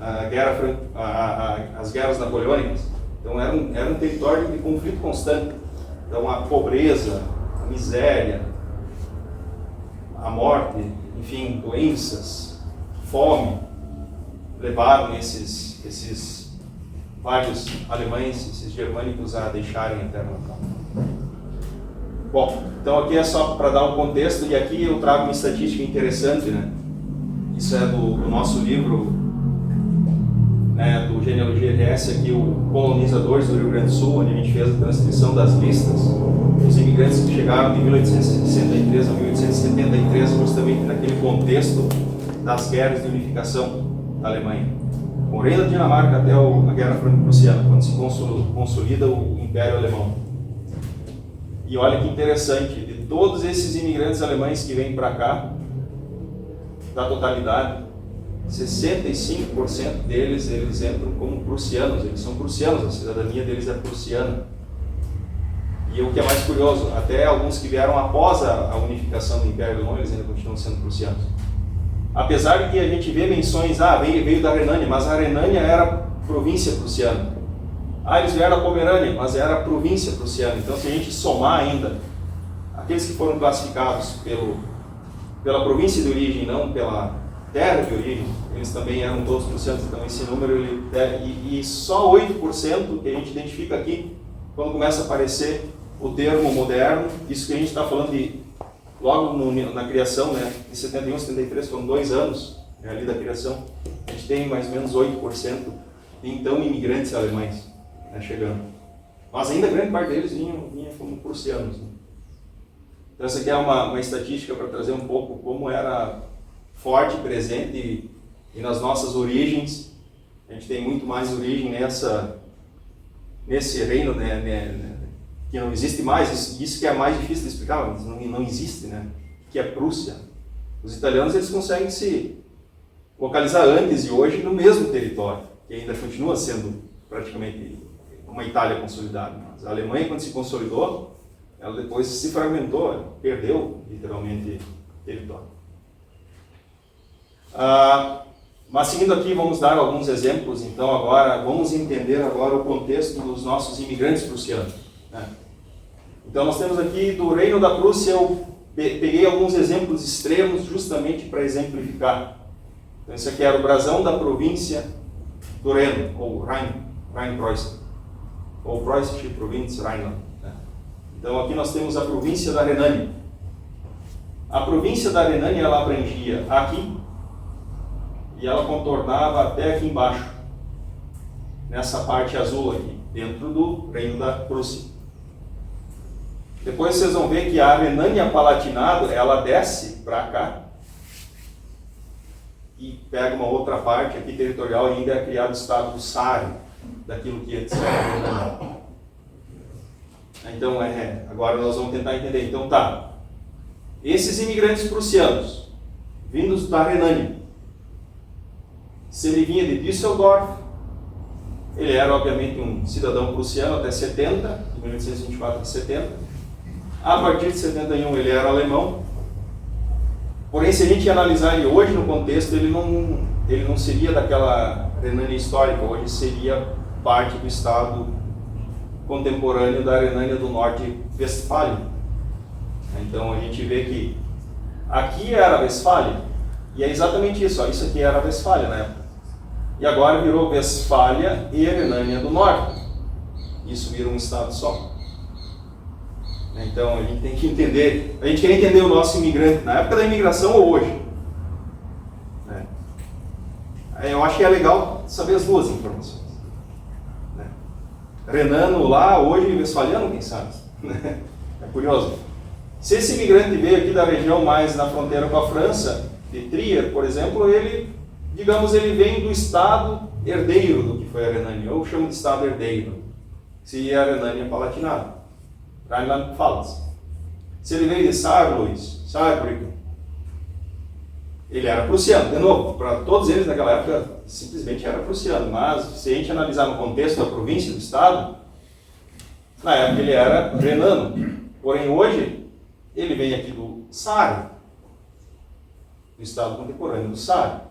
As guerras napoleônicas. Então era um território de conflito constante. Então a pobreza, a miséria, a morte, enfim, doenças, fome, levaram esses vários alemães, esses germânicos a deixarem a terra natal. Bom, então aqui é só para dar um contexto, e aqui eu trago uma estatística interessante, né? Isso é do nosso livro, né, do Genealogia RS, aqui o Colonizadores do Rio Grande do Sul, onde a gente fez a transcrição das listas dos imigrantes que chegaram de 1863 a 1873, justamente naquele contexto das guerras de unificação da Alemanha. Com o reino da Dinamarca até a Guerra Franco-Prussiana, quando se consolida o Império Alemão. E olha que interessante, de todos esses imigrantes alemães que vêm para cá, da totalidade, 65% deles, eles entram como prussianos, eles são prussianos, a cidadania deles é prussiana. E o que é mais curioso, até alguns que vieram após a unificação do Império Alemão, eles ainda continuam sendo prussianos. Apesar de que a gente vê menções, veio da Renânia, mas a Renânia era província prussiana. Eles vieram da Pomerânia, mas era província prussiana. Então, se a gente somar ainda aqueles que foram classificados pela província de origem, não pela terra de origem, eles também eram todos prussianos. Então, esse número, e só 8% que a gente identifica aqui, quando começa a aparecer o termo moderno, isso que a gente está falando de logo na criação, né, em 71, 73, foram 2 anos, né, ali da criação, a gente tem mais ou menos 8% de então imigrantes alemães, né, chegando. Mas ainda grande parte deles vinha como prussianos. Né? Então essa aqui é uma estatística para trazer um pouco como era forte, presente e nas nossas origens. A gente tem muito mais origem nesse reino, né, que não existe mais, isso que é mais difícil de explicar, mas não existe, né? Que é Prússia. Os italianos, eles conseguem se localizar antes e hoje no mesmo território, que ainda continua sendo praticamente uma Itália consolidada. Mas a Alemanha, quando se consolidou, ela depois se fragmentou, ela perdeu literalmente território. Mas seguindo aqui, vamos dar alguns exemplos, então agora, vamos entender agora o contexto dos nossos imigrantes prussianos. Né? Então nós temos aqui do Reino da Prússia, eu peguei alguns exemplos extremos justamente para exemplificar. Então esse aqui era o brasão da província do Reno, ou Rhein-Preußen, ou Preußische Provinz Rheinland. Né? Então aqui nós temos a província da Renânia. A província da Renânia, ela abrangia aqui, e ela contornava até aqui embaixo, nessa parte azul aqui, dentro do Reino da Prússia. Depois vocês vão ver que a Renânia-Palatinado, ela desce para cá e pega uma outra parte aqui territorial e ainda é criado o estado do Sário, daquilo que antes era a Renânia. Então, agora nós vamos tentar entender. Então tá, esses imigrantes prussianos, vindos da Renânia, se ele vinha de Düsseldorf, ele era obviamente um cidadão prussiano até 70, de 1824 a 70. A partir de 71 ele era alemão. Porém, se a gente analisar ele hoje no contexto, ele não seria daquela Renânia histórica, hoje seria parte do estado contemporâneo da Renânia do Norte-Westfália. Então a gente vê que aqui era a Westfália, e é exatamente isso, isso aqui era a Westfália na época. E agora virou Westfália e Renânia do Norte. Isso vira um estado só. Então a gente tem que entender, a gente quer entender o nosso imigrante na época da imigração ou hoje. Eu acho que é legal saber as duas informações. Renano lá, hoje westfaliano, quem sabe? É curioso. Se esse imigrante veio aqui da região mais na fronteira com a França, de Trier, por exemplo, ele vem do estado herdeiro do que foi a Renânia. Eu chamo de estado herdeiro, se é a Renânia-Palatinado. Rheinland-Pfalz. Se ele veio de Saarbrücken, ele era prussiano. De novo, para todos eles naquela época, simplesmente era prussiano. Mas, se a gente analisar no contexto da província, do estado, na época ele era renano. Porém, hoje, ele vem aqui do Saar, do estado contemporâneo do Saar.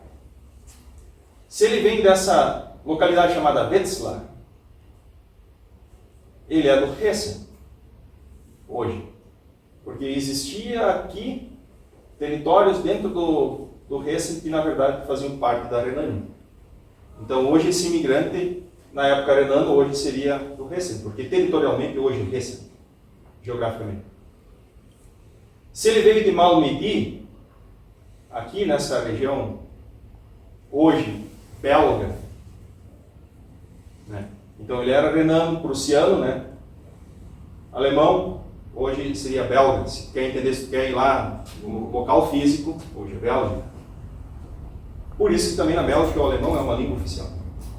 Se ele vem dessa localidade chamada Wetzlar, ele é do Hessen. Hoje, porque existia aqui territórios dentro do Hessen que na verdade faziam parte da Renânia. Então hoje esse imigrante, na época renano, hoje seria do Hessen, porque territorialmente hoje é Hessen, geograficamente. Se ele veio de Malmedy, aqui nessa região, hoje belga, né? Então ele era renano, prussiano, né? Alemão, hoje seria belga. Se quer entender, se quer ir lá no local físico, hoje é Bélgica. Por isso que também na Bélgica o alemão é uma língua oficial.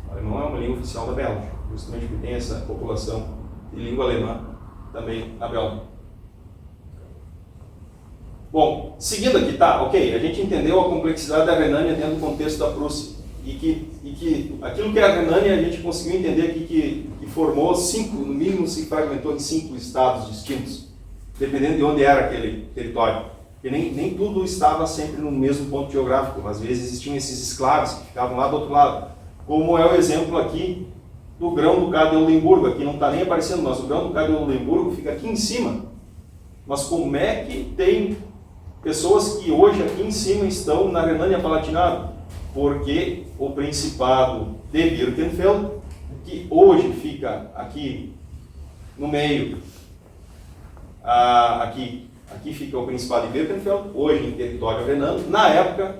O alemão é uma língua oficial da Bélgica, justamente porque tem essa população de língua alemã também na Bélgica. Bom, seguindo aqui, tá, ok, a gente entendeu a complexidade da Renânia dentro do contexto da Prússia. E que aquilo que é a Renânia, a gente conseguiu entender aqui que formou 5, no mínimo se fragmentou em 5 estados distintos, dependendo de onde era aquele território. Porque nem tudo estava sempre no mesmo ponto geográfico, às vezes existiam esses escravos que ficavam lá do outro lado. Como é o exemplo aqui do Grão-Ducado de Oldemburgo, aqui não está nem aparecendo, mas o Grão-Ducado de Oldemburgo fica aqui em cima. Mas como é que tem pessoas que hoje aqui em cima estão na Renânia-Palatinado? Porque o Principado de Birkenfeld, que hoje fica aqui no meio, aqui fica o Principado de Birkenfeld, hoje em território renano, na época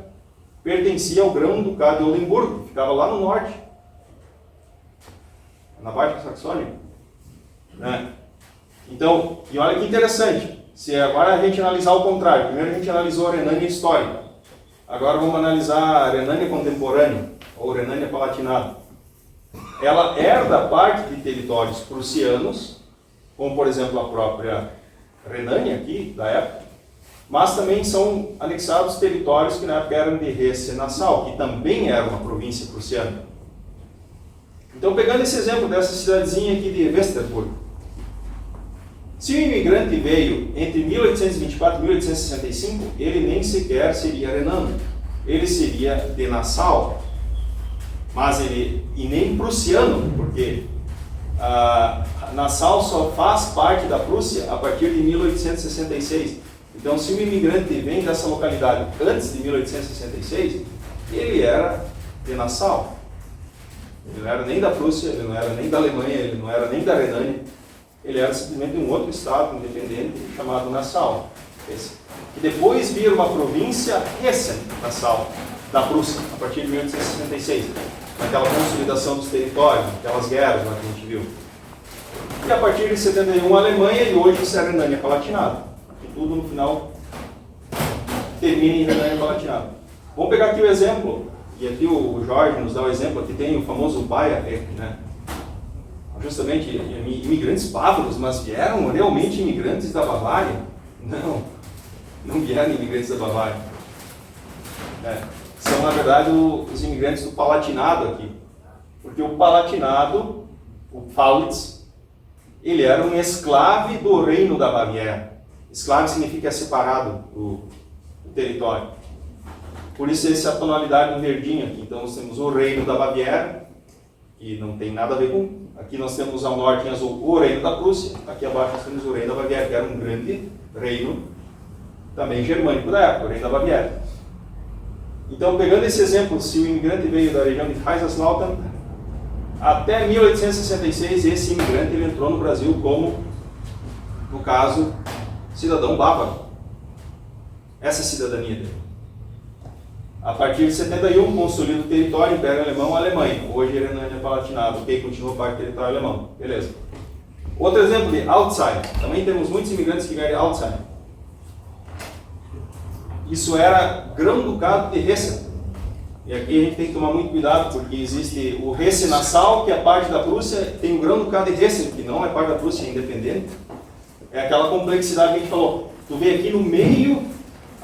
pertencia ao Grão-Ducado de Oldemburgo, ficava lá no norte, na Baixa Saxônia, né? Então, e olha que interessante, se agora a gente analisar o contrário, primeiro a gente analisou a Renânia histórica, agora vamos analisar a Renânia contemporânea, ou Renânia Palatinado. Ela herda parte de territórios prussianos, como por exemplo a própria Renânia aqui, da época, mas também são anexados territórios que na época eram de Hesse-Nassau, que também era uma província prussiana. Então, pegando esse exemplo dessa cidadezinha aqui de Westerburg, se o imigrante veio entre 1824 e 1865, ele nem sequer seria renano, ele seria de Nassau, mas e nem prussiano, porque Nassau só faz parte da Prússia a partir de 1866. Então, se o imigrante vem dessa localidade antes de 1866, ele era de Nassau. Ele não era nem da Prússia, ele não era nem da Alemanha, ele não era nem da Renânia. Ele era simplesmente um outro estado independente chamado Nassau. Que depois vira uma província Hessen-Nassau, da Prússia, a partir de 1866. Naquela consolidação dos territórios, aquelas guerras lá que a gente viu. E a partir de 71 a Alemanha, e hoje isso é a Renânia-Palatinado. E tudo no final termina em Renânia-Palatinado. Vamos pegar aqui o exemplo, e aqui o Jorge nos dá o exemplo, aqui tem o famoso Bayer, né? Justamente imigrantes bávaros, mas vieram realmente imigrantes da Bavária? Não vieram imigrantes da Bavária. São, na verdade, os imigrantes do Palatinado aqui. Porque o Palatinado, o Pfalz, ele era um esclave do reino da Baviera. Esclavo significa separado do território. Por isso essa tonalidade no verdinho aqui. Então nós temos o reino da Baviera, que não tem nada a ver com... Aqui nós temos ao norte em azul o reino da Prússia, aqui abaixo nós temos o reino da Baviera, que era um grande reino, também germânico da época, o reino da Baviera. Então, pegando esse exemplo, se o imigrante veio da região de Kaiserslautern, até 1866 esse imigrante ele entrou no Brasil como, no caso, cidadão bávaro. Essa é a cidadania dele. A partir de 71, consolida o território, Império Alemão, Alemanha. Hoje, Renânia-Palatinado, ok, continua parte do território alemão. Beleza. Outro exemplo de Alzey. Também temos muitos imigrantes que vieram de Alzey. Isso era Grão-Ducado de Hessen. E aqui a gente tem que tomar muito cuidado, porque existe o Hesse-Nassau, que é parte da Prússia, tem o Grão-Ducado de Hessen, que não é parte da Prússia, é independente. É aquela complexidade que a gente falou. Tu vê aqui no meio...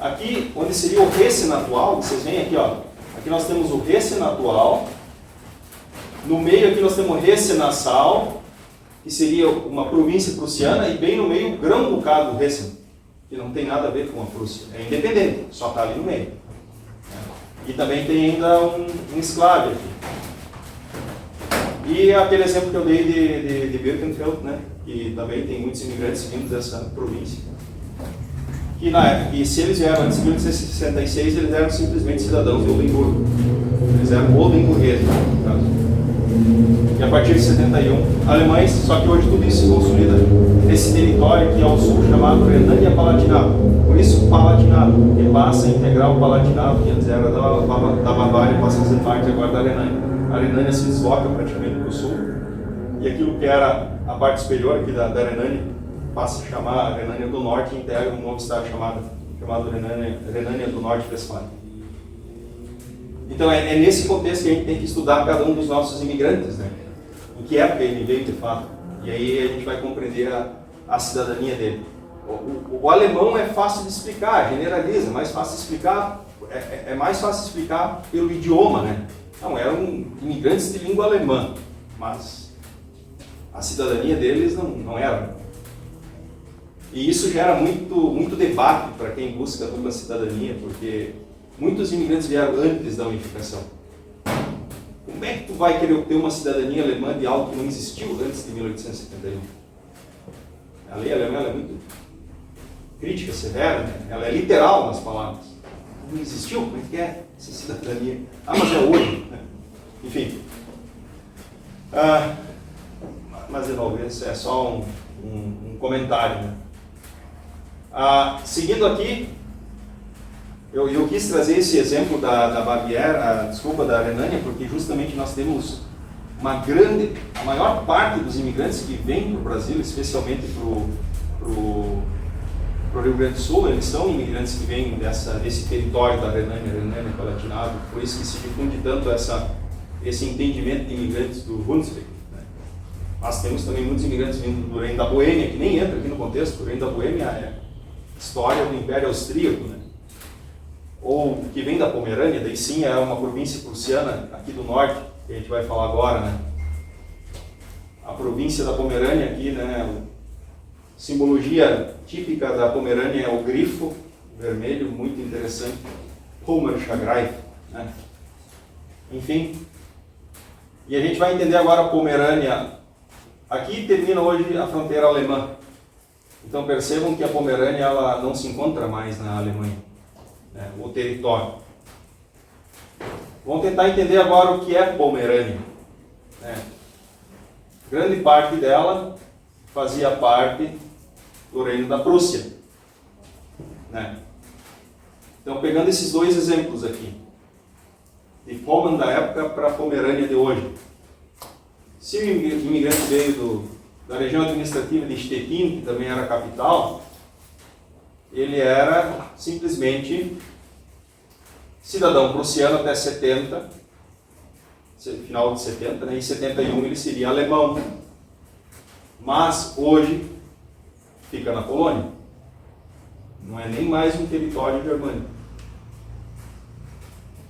Aqui, onde seria o Hessen atual, vocês veem aqui, ó. Aqui nós temos o Hessen atual. No meio aqui nós temos o Hessen-Nassau, que seria uma província prussiana, e bem no meio o Grão-Ducado do Hessen, que não tem nada a ver com a Prússia. É independente, só está ali no meio. E também tem ainda um esclave aqui. E aquele exemplo que eu dei de Birkenfeld, né, que também tem muitos imigrantes vindo dessa província. Que na época, e se eles vieram antes de 1866, eles eram simplesmente cidadãos de Oldemburgo. Eles eram oldenburgueses, no caso. E a partir de 71, alemães, só que hoje tudo isso se consolida nesse território aqui ao sul, chamado Renânia-Palatinado. Por isso, Palatinado, que passa a integrar o Palatinado, que antes era da Bavária, passa a ser parte agora da Renânia. A Renânia se desloca praticamente para o sul, e aquilo que era a parte superior aqui da Renânia, passa a chamar a Renânia do Norte e integra um novo estado chamado Renânia do Norte-Westfália. Então é nesse contexto que a gente tem que estudar cada um dos nossos imigrantes, né? Em que época ele veio de fato. E aí a gente vai compreender a cidadania dele. O alemão é fácil de explicar, generaliza, é mais fácil de explicar, é mais fácil de explicar pelo idioma, né? Não, eram imigrantes de língua alemã, mas a cidadania deles não era. E isso gera muito debate para quem busca a dupla cidadania, porque muitos imigrantes vieram antes da unificação. Como é que tu vai querer obter uma cidadania alemã de algo que não existiu antes de 1871? A lei alemã é muito crítica, severa, né? Ela é literal nas palavras. Não existiu? Como é que é essa cidadania? Mas é hoje. Né? Enfim. Mas, de novo, esse é só um comentário. Né? Seguindo aqui, eu quis trazer esse exemplo da Baviera, da Renânia, porque justamente nós temos a maior parte dos imigrantes que vêm para o Brasil, especialmente para o Rio Grande do Sul, eles são imigrantes que vêm desse território da Renânia Palatinado, por isso que se difunde tanto esse entendimento de imigrantes do Hunsrück. Né? Mas temos também muitos imigrantes vindo do Reino da Boêmia, que nem entra aqui no contexto. O Reino da Boêmia é história do Império Austríaco, né? Ou que vem da Pomerânia, daí sim é uma província prussiana aqui do norte, que a gente vai falar agora, né? A província da Pomerânia aqui, né? Simbologia típica da Pomerânia é o grifo vermelho, muito interessante, Pomerschagreif, né? Enfim, e a gente vai entender agora a Pomerânia. Aqui termina hoje a fronteira alemã. Então percebam que a Pomerânia ela não se encontra mais na Alemanha, né? O território. Vamos tentar entender agora o que é Pomerânia. Né? Grande parte dela fazia parte do reino da Prússia. Né? Então, pegando esses dois exemplos aqui, de Pommern da época para a Pomerânia de hoje. Se o imigrante veio da região administrativa de Stettin, que também era a capital, ele era simplesmente cidadão prussiano até 70, final de 70, né? Em 71 ele seria alemão. Mas hoje fica na Polônia. Não é nem mais um território germânico.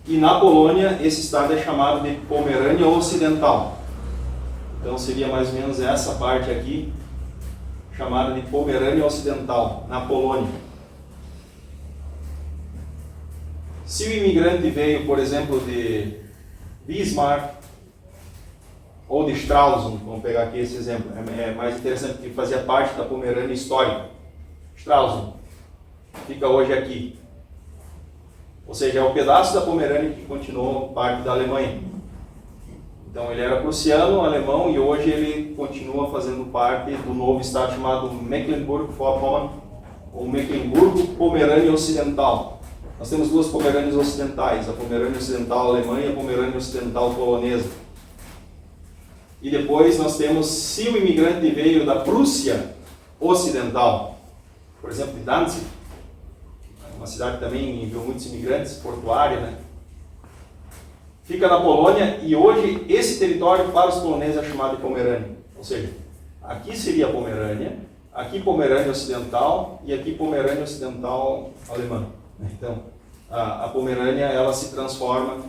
E na Polônia esse estado é chamado de Pomerânia Ocidental. Então seria mais ou menos essa parte aqui, chamada de Pomerânia Ocidental, na Polônia. Se o imigrante veio, por exemplo, de Bismarck ou de Stralsund, vamos pegar aqui esse exemplo, é mais interessante que fazia parte da Pomerânia histórica. Stralsund fica hoje aqui. Ou seja, é um pedaço da Pomerânia que continuou parte da Alemanha. Então ele era prussiano, alemão, e hoje ele continua fazendo parte do novo estado chamado Mecklenburg-Vorpommern, ou Mecklenburgo-Pomerânia Ocidental. Nós temos duas Pomerânias ocidentais, a Pomerânia Ocidental alemã e a Pomerânia Ocidental polonesa. E depois nós temos, se o imigrante veio da Prússia Ocidental, por exemplo, de Danzig, uma cidade que também enviou muitos imigrantes, portuária, né? Fica na Polônia, e hoje esse território para os poloneses é chamado de Pomerânia. Ou seja, aqui seria a Pomerânia, aqui Pomerânia Ocidental e aqui Pomerânia Ocidental alemã. Então, a Pomerânia ela se transforma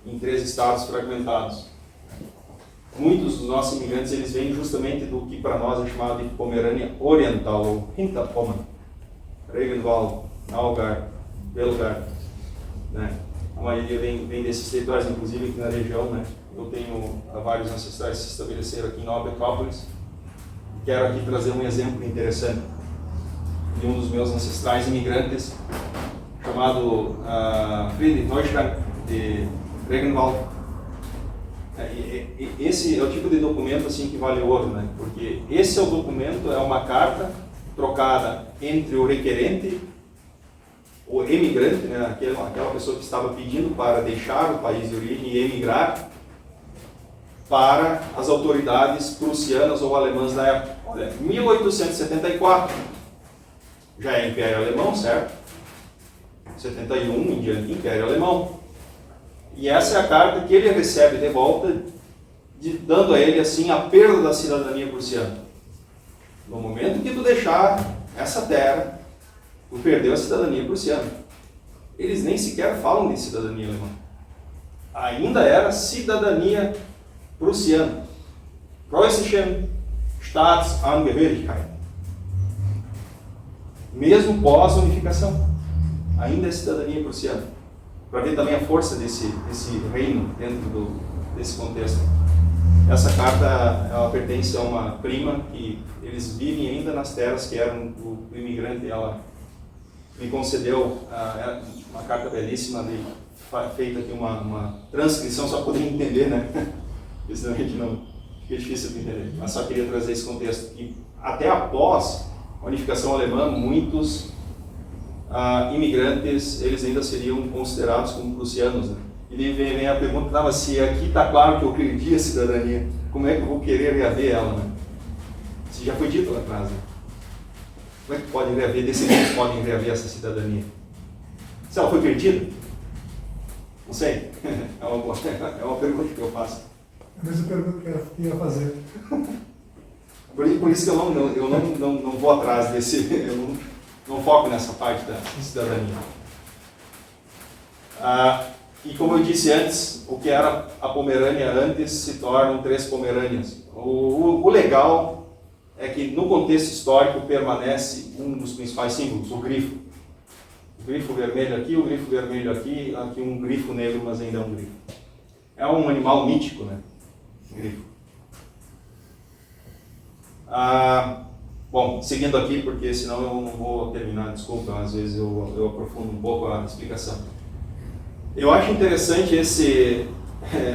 em 3 estados fragmentados. Muitos dos nossos imigrantes eles vêm justamente do que para nós é chamado de Pomerânia Oriental, ou Hinterpommern, Regenwald, Naugard, Belgard, né? A maioria vem desses territórios, inclusive aqui na região, né? Eu tenho vários ancestrais que se estabeleceram aqui em Nova Petrópolis. Quero aqui trazer um exemplo interessante de um dos meus ancestrais imigrantes, chamado Friedrich Neuschrank de Regenwald. Esse é o tipo de documento assim, que vale ouro, né? Porque esse é o documento, é uma carta trocada entre o requerente, o emigrante, né, aquela pessoa que estava pedindo para deixar o país de origem e emigrar, para as autoridades prussianas ou alemãs da época. Olha, 1874, já é Império Alemão, certo? 71 em diante, Império Alemão. E essa é a carta que ele recebe de volta, dando a ele assim a perda da cidadania prussiana. No momento que tu deixar essa terra, tu perdeu a cidadania prussiana. Eles nem sequer falam de cidadania alemã. Ainda era cidadania prussiana. Preußische Staatsangehörigkeit. Mesmo pós-unificação, ainda é cidadania prussiana. Para ver também a força desse reino dentro desse contexto. Essa carta, ela pertence a uma prima que eles vivem ainda nas terras que eram do imigrante. Ela me concedeu uma carta belíssima, feita aqui uma transcrição, só para poder entender, né? Isso realmente não fica difícil de entender, mas só queria trazer esse contexto. E até após a unificação alemã, muitos imigrantes, eles ainda seriam considerados como prussianos, né? E daí vem a pergunta, mas se aqui está claro que eu perdi a cidadania, como é que eu vou querer reaver ela, né? Isso já foi dito lá atrás, né? Como é que pode reaver, descendentes podem reaver essa cidadania? Se ela foi perdida? Não sei. É uma pergunta que eu faço. É a mesma pergunta que eu ia fazer. Por isso que eu não vou atrás desse, eu não foco nessa parte da cidadania. E como eu disse antes, o que era a Pomerânia antes se tornam 3 Pomerânias. O legal é que no contexto histórico permanece um dos principais símbolos, o grifo. O grifo vermelho aqui, o grifo vermelho aqui, aqui um grifo negro, mas ainda é um grifo. É um animal mítico, né? Grifo. Bom, seguindo aqui, porque senão eu não vou terminar, desculpa, às vezes eu aprofundo um pouco a explicação. Eu acho interessante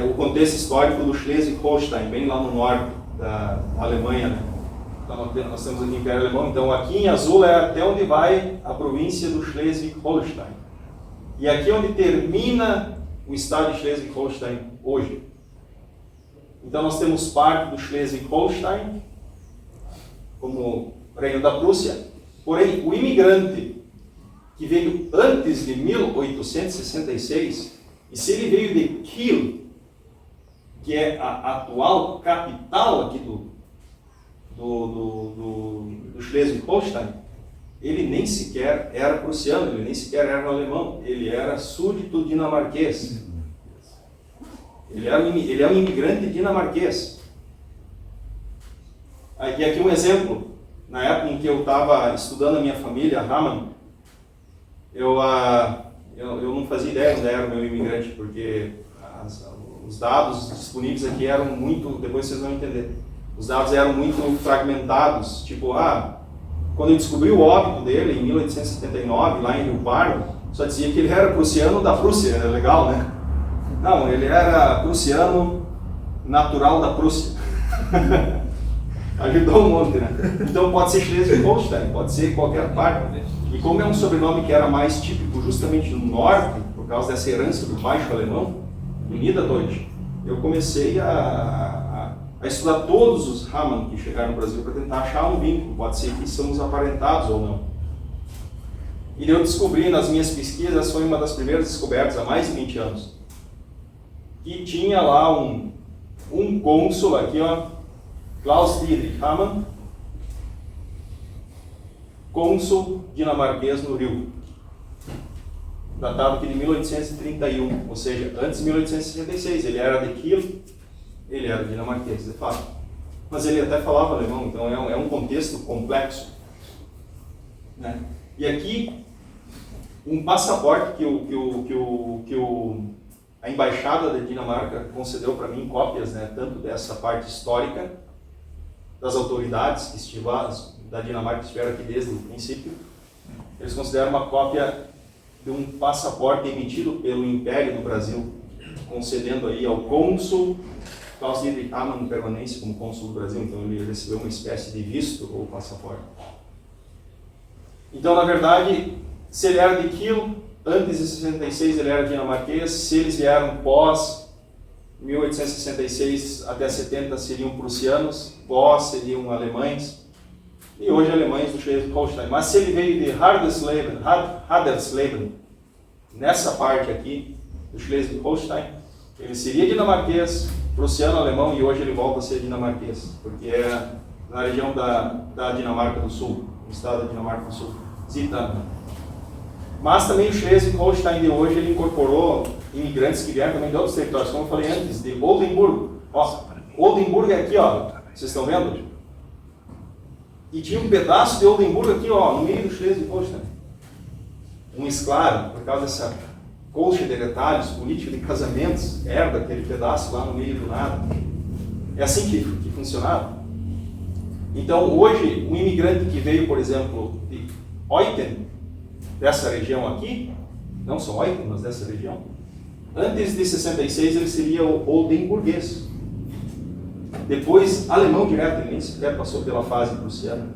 o contexto histórico do Schleswig-Holstein, bem lá no norte da Alemanha, né? Então nós temos aqui o Império Alemão, então aqui em azul é até onde vai a província do Schleswig-Holstein. E aqui é onde termina o estado de Schleswig-Holstein hoje. Então nós temos parte do Schleswig-Holstein como reino da Prússia, porém o imigrante que veio antes de 1866, e se ele veio de Kiel, que é a atual capital aqui do Schleswig-Holstein, ele nem sequer era prussiano, ele nem sequer era alemão, ele era súdito dinamarquês. Ele é um imigrante dinamarquês. E aqui um exemplo, na época em que eu estava estudando a minha família, Hamann, eu não fazia ideia onde era o meu imigrante, porque os dados disponíveis aqui eram muito, depois vocês vão entender, os dados eram muito fragmentados, tipo, quando eu descobri o óbito dele, em 1879, lá em Rio Pardo, só dizia que ele era prussiano da Prússia, era legal, né? Não, ele era prussiano natural da Prússia. Ajudou um monte, né? Então pode ser Schleswig-Holstein, pode ser qualquer parte. E como é um sobrenome que era mais típico justamente no norte, por causa dessa herança do baixo alemão, do Niederdeutsch, eu comecei a estudar todos os Hamann que chegaram no Brasil para tentar achar um vínculo, pode ser que somos aparentados ou não. E eu descobri nas minhas pesquisas, essa foi uma das primeiras descobertas há mais de 20 anos, que tinha lá um cônsul aqui, ó, Klaus Dietrich Hamann, cônsul dinamarquês no Rio, datado aqui de 1831, ou seja, antes de 1866, ele era de Kiel, ele era dinamarquês, de fato. Mas ele até falava alemão, então é um contexto complexo, né? E aqui, um passaporte que a Embaixada da Dinamarca concedeu para mim, cópias, né, tanto dessa parte histórica, das autoridades que estiveram, da Dinamarca que estiveram aqui desde o princípio, eles consideram uma cópia de um passaporte emitido pelo Império do Brasil, concedendo aí ao cônsul Klaus Dietrich Hamann permanência como cônsul do Brasil, então ele recebeu uma espécie de visto ou passaporte. Então, na verdade, se ele era de Kiel, antes de 66 ele era dinamarquês, se eles vieram pós 1866 até 70 seriam prussianos, pós seriam alemães, e hoje alemães do Schleswig-Holstein. Mas se ele veio de Hadersleben, nessa parte aqui do Schleswig-Holstein, ele seria dinamarquês, prussiano, alemão, e hoje ele volta a ser dinamarquês, porque é na região da Dinamarca do Sul. no estado da Dinamarca do Sul, Zittland. Mas também o Schleswig-Holstein de hoje, ele incorporou imigrantes que vieram também de outros territórios, como eu falei antes, de Oldenburgo. Ó, Oldenburgo é aqui, ó, vocês estão vendo? E tinha um pedaço de Oldenburgo aqui, ó, no meio do Schleswig-Holstein. Um esclavo, por causa dessa colcha de detalhes, política de casamentos, herda aquele pedaço lá no meio do nada. É assim que funcionava. Então, hoje, um imigrante que veio, por exemplo, de Oiten, dessa região aqui, não só Oiten, mas dessa região, antes de 66 ele seria o oldenburguês. Depois, alemão direto, ele nem sequer passou pela fase prussiana.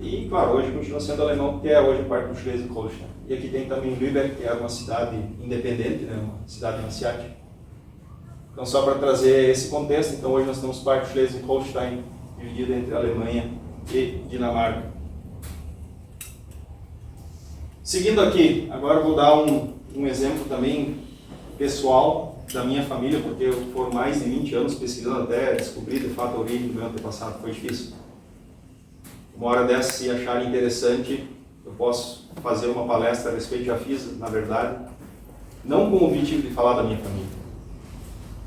E, claro, hoje continua sendo alemão, porque é hoje parte do Schleswig-Holstein. E aqui tem também Lübeck, que é uma cidade independente, né, uma cidade hanseática. Então, só para trazer esse contexto, então hoje nós temos parte do Schleswig-Holstein dividida entre Alemanha e Dinamarca. Seguindo aqui, agora eu vou dar um exemplo também pessoal da minha família, porque eu foram mais de 20 anos pesquisando até descobrir de fato a origem do meu antepassado, foi difícil. Uma hora dessa, se acharem interessante, eu posso fazer uma palestra a respeito, já fiz, na verdade, não com o objetivo de falar da minha família,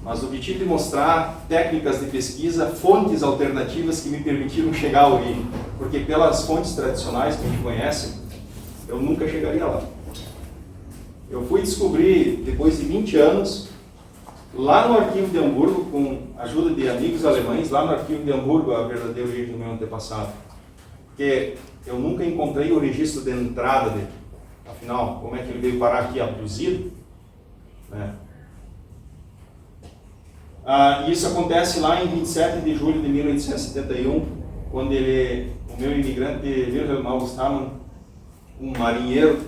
mas o objetivo de mostrar técnicas de pesquisa, fontes alternativas que me permitiram chegar à origem, porque pelas fontes tradicionais que a gente conhece, eu nunca chegaria lá. Eu fui descobrir, depois de 20 anos, lá no arquivo de Hamburgo, com a ajuda de amigos alemães, lá no arquivo de Hamburgo, a verdadeira origem do meu antepassado. Porque eu nunca encontrei o registro de entrada dele. Afinal, como é que ele veio parar aqui abduzido? Né? Isso acontece lá em 27 de julho de 1871, quando o meu imigrante Wilhelm August Hamann, um marinheiro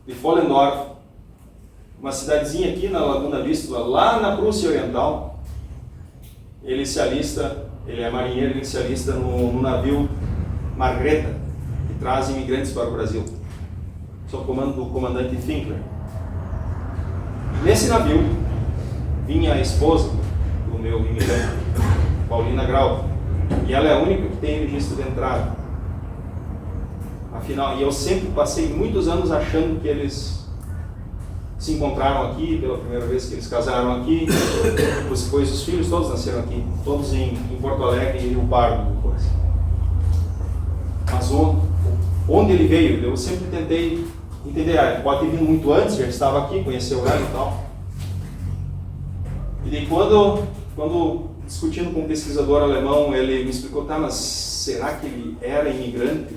de Vollendorf, uma cidadezinha aqui na Laguna Vístula, lá na Prússia Oriental, ele se alista, ele é marinheiro, ele se alista no navio Margreta, que traz imigrantes para o Brasil, sob o comando do comandante Finkler. Nesse navio vinha a esposa do meu imigrante, Paulina Grau, e ela é a única que tem registro de entrada. Afinal, e eu sempre passei muitos anos achando que eles se encontraram aqui, pela primeira vez que eles casaram aqui, depois os filhos todos nasceram aqui, todos em Porto Alegre e Rio Pardo depois. Mas onde ele veio, eu sempre tentei entender, pode ter vindo muito antes, já estava aqui, conheceu ela e tal. E daí quando discutindo com um pesquisador alemão, ele me explicou, tá, mas será que ele era imigrante?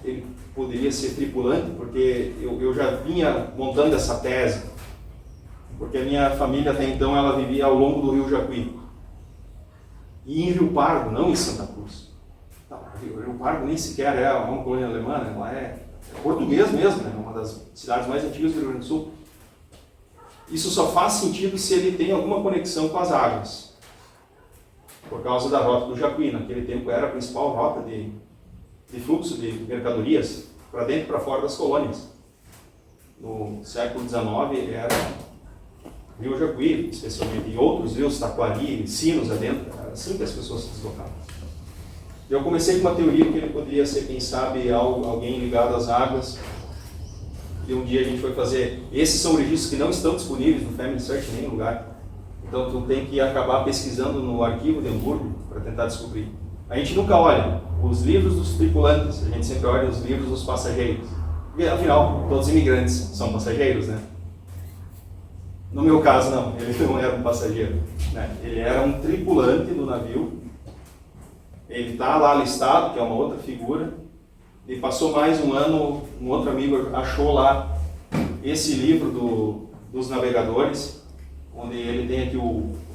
Ele poderia ser tripulante? Porque eu já vinha montando essa tese, porque a minha família até então ela vivia ao longo do rio Jacuí. E em Rio Pardo, não em Santa Cruz. Rio Pardo nem sequer é uma colônia alemã, ela é português mesmo, né? Uma das cidades mais antigas do Rio Grande do Sul. Isso só faz sentido se ele tem alguma conexão com as águas, por causa da rota do Jacuí. Naquele tempo era a principal rota de fluxo de mercadorias para dentro e para fora das colônias. No século XIX era Rio Jacuí, especialmente, e outros rios, Taquari, Sinos adentro, era assim que as pessoas se deslocavam. Eu comecei com uma teoria que ele poderia ser, quem sabe, alguém ligado às águas. E um dia a gente foi fazer. Esses são registros que não estão disponíveis no Family Search em nenhum lugar. Então tu tem que acabar pesquisando no arquivo de Hamburgo para tentar descobrir. A gente nunca olha os livros dos tripulantes, a gente sempre olha os livros dos passageiros. Porque, afinal, todos os imigrantes são passageiros, né? No meu caso, não. Ele não era um passageiro, né? Ele era um tripulante do navio. Ele está lá listado, que é uma outra figura. E passou mais um ano, um outro amigo achou lá esse livro dos navegadores, onde ele tem aqui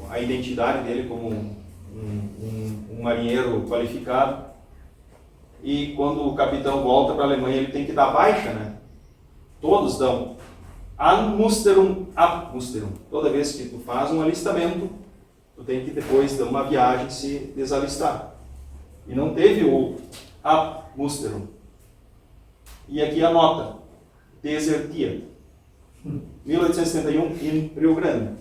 a identidade dele como um marinheiro qualificado. E quando o capitão volta para a Alemanha, ele tem que dar baixa, né? Todos dão Anmusterung, Abmusterung. Toda vez que tu faz um alistamento, tu tem que depois dar uma viagem se desalistar. E não teve o Abmusterung. E aqui a nota, desertia. 1871 em Rio Grande.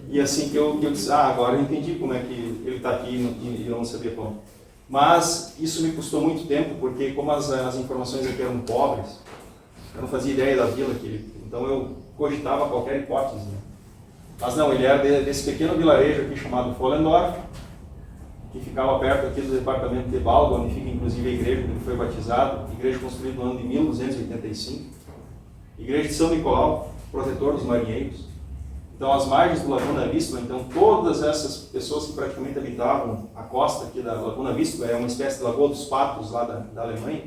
E assim que eu disse, agora eu entendi como é que ele está aqui e não sabia como. Mas isso me custou muito tempo, porque como as informações aqui eram pobres, eu não fazia ideia da vila, então eu cogitava qualquer hipótese. Né? Mas não, ele era desse pequeno vilarejo aqui chamado Vollendorf, que ficava perto aqui do departamento de Balga, onde fica inclusive a igreja que ele foi batizado, igreja construída no ano de 1285, igreja de São Nicolau, protetor dos marinheiros. Então, as margens do Laguna Vistula, então todas essas pessoas que praticamente habitavam a costa aqui da Laguna Vistula, é uma espécie de Lagoa dos Patos lá da Alemanha,